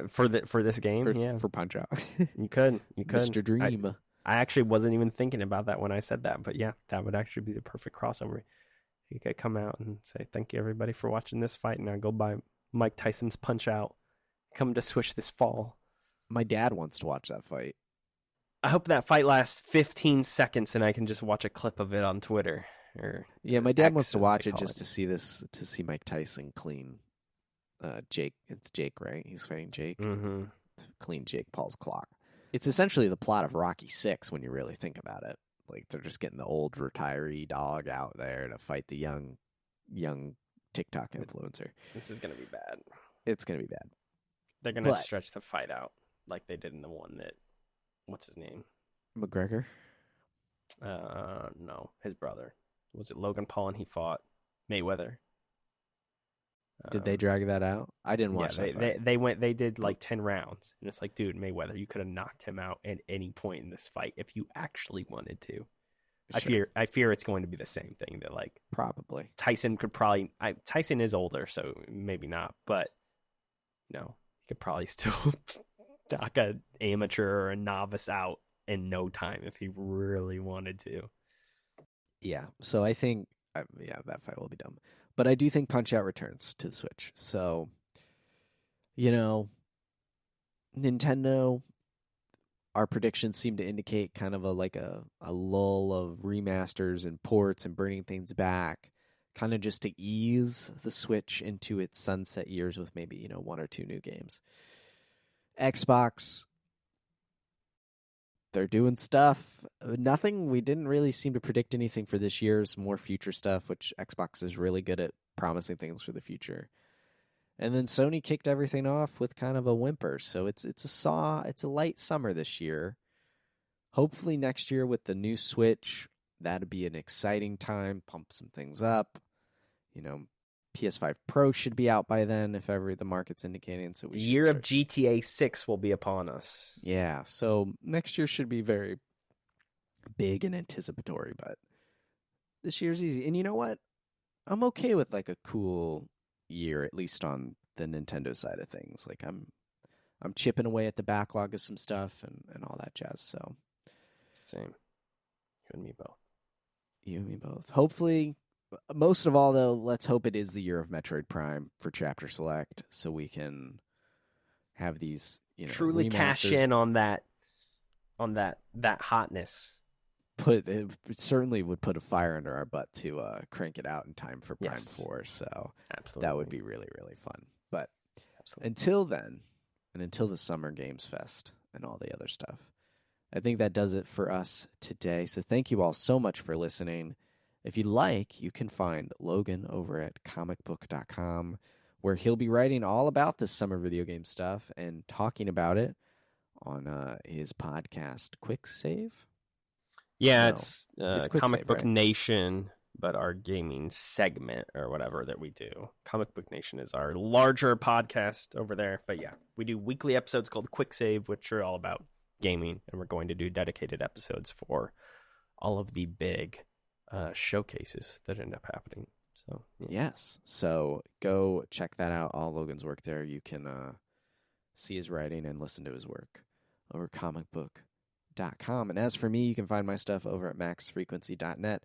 For this game, for Punch-Out. you could Mr. Dream. I actually wasn't even thinking about that when I said that, but yeah, that would actually be the perfect crossover. You could come out and say, thank you everybody for watching this fight, and now go buy Mike Tyson's Punch Out. Come to Switch this fall. My dad wants to watch that fight. I hope that fight lasts 15 seconds and I can just watch a clip of it on Twitter. Yeah, my dad X, wants to as watch they it call just to see Mike Tyson clean Jake. It's Jake, right? He's fighting Jake. Mm-hmm. Clean Jake Paul's clock. It's essentially the plot of Rocky 6 when you really think about it. Like, they're just getting the old retiree dog out there to fight the young TikTok influencer. This is going to be bad. It's going to be bad. They're going to stretch the fight out like they did in the one that, what's his name? McGregor? No, his brother. Was it Logan Paul and he fought Mayweather? Did they drag that out? I didn't watch that fight. They did like 10 rounds. And it's like, dude, Mayweather, you could have knocked him out at any point in this fight if you actually wanted to. Sure. I fear it's going to be the same thing that like Probably. Tyson could probably Tyson is older, so maybe not, but he could probably still knock an amateur or a novice out in no time if he really wanted to. Yeah. So I think that fight will be dumb. But I do think Punch-Out returns to the Switch. So, Nintendo, our predictions seem to indicate kind of a lull of remasters and ports and bringing things back, kind of just to ease the Switch into its sunset years with maybe, 1 or 2 new games. Xbox, they're doing stuff. We didn't really seem to predict anything for this year's more future stuff, which Xbox is really good at promising things for the future. And then Sony kicked everything off with kind of a whimper. So it's a light summer this year. Hopefully next year with the new Switch, that'd be an exciting time, pump some things up. PS5 Pro should be out by then if ever the market's indicating. So the year of GTA 6 will be upon us. Yeah, so next year should be very big and anticipatory, but this year's easy. And you know what? I'm okay with like a cool year, at least on the Nintendo side of things. Like I'm chipping away at the backlog of some stuff and all that jazz. So same. You and me both. You and me both. Hopefully. Most of all, though, let's hope it is the year of Metroid Prime for Chapter Select, so we can have these, truly remasters. Cash in on that hotness. It certainly would put a fire under our butt to crank it out in time for Prime 4. So absolutely, that would be really, really fun. But absolutely. Until then, and until the Summer Games Fest and all the other stuff, I think that does it for us today. So thank you all so much for listening. If you like, you can find Logan over at comicbook.com, where he'll be writing all about this summer video game stuff and talking about it on his podcast, Quick Save. Yeah, No, it's Quick Comic Save, Book right? Nation, but our gaming segment or whatever that we do. Comic Book Nation is our larger podcast over there. But yeah, we do weekly episodes called Quick Save, which are all about gaming, and we're going to do dedicated episodes for all of the big showcases that end up happening. So Yes. So go check that out. All Logan's work there. You can see his writing and listen to his work over comicbook.com. And as for me, you can find my stuff over at maxfrequency.net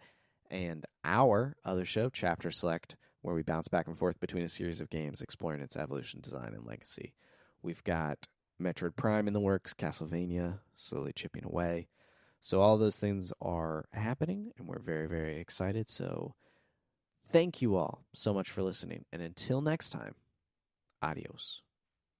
and our other show, Chapter Select, where we bounce back and forth between a series of games exploring its evolution, design, and legacy. We've got Metroid Prime in the works, Castlevania slowly chipping away. So all those things are happening, and we're very, very excited. So thank you all so much for listening. And until next time, adios.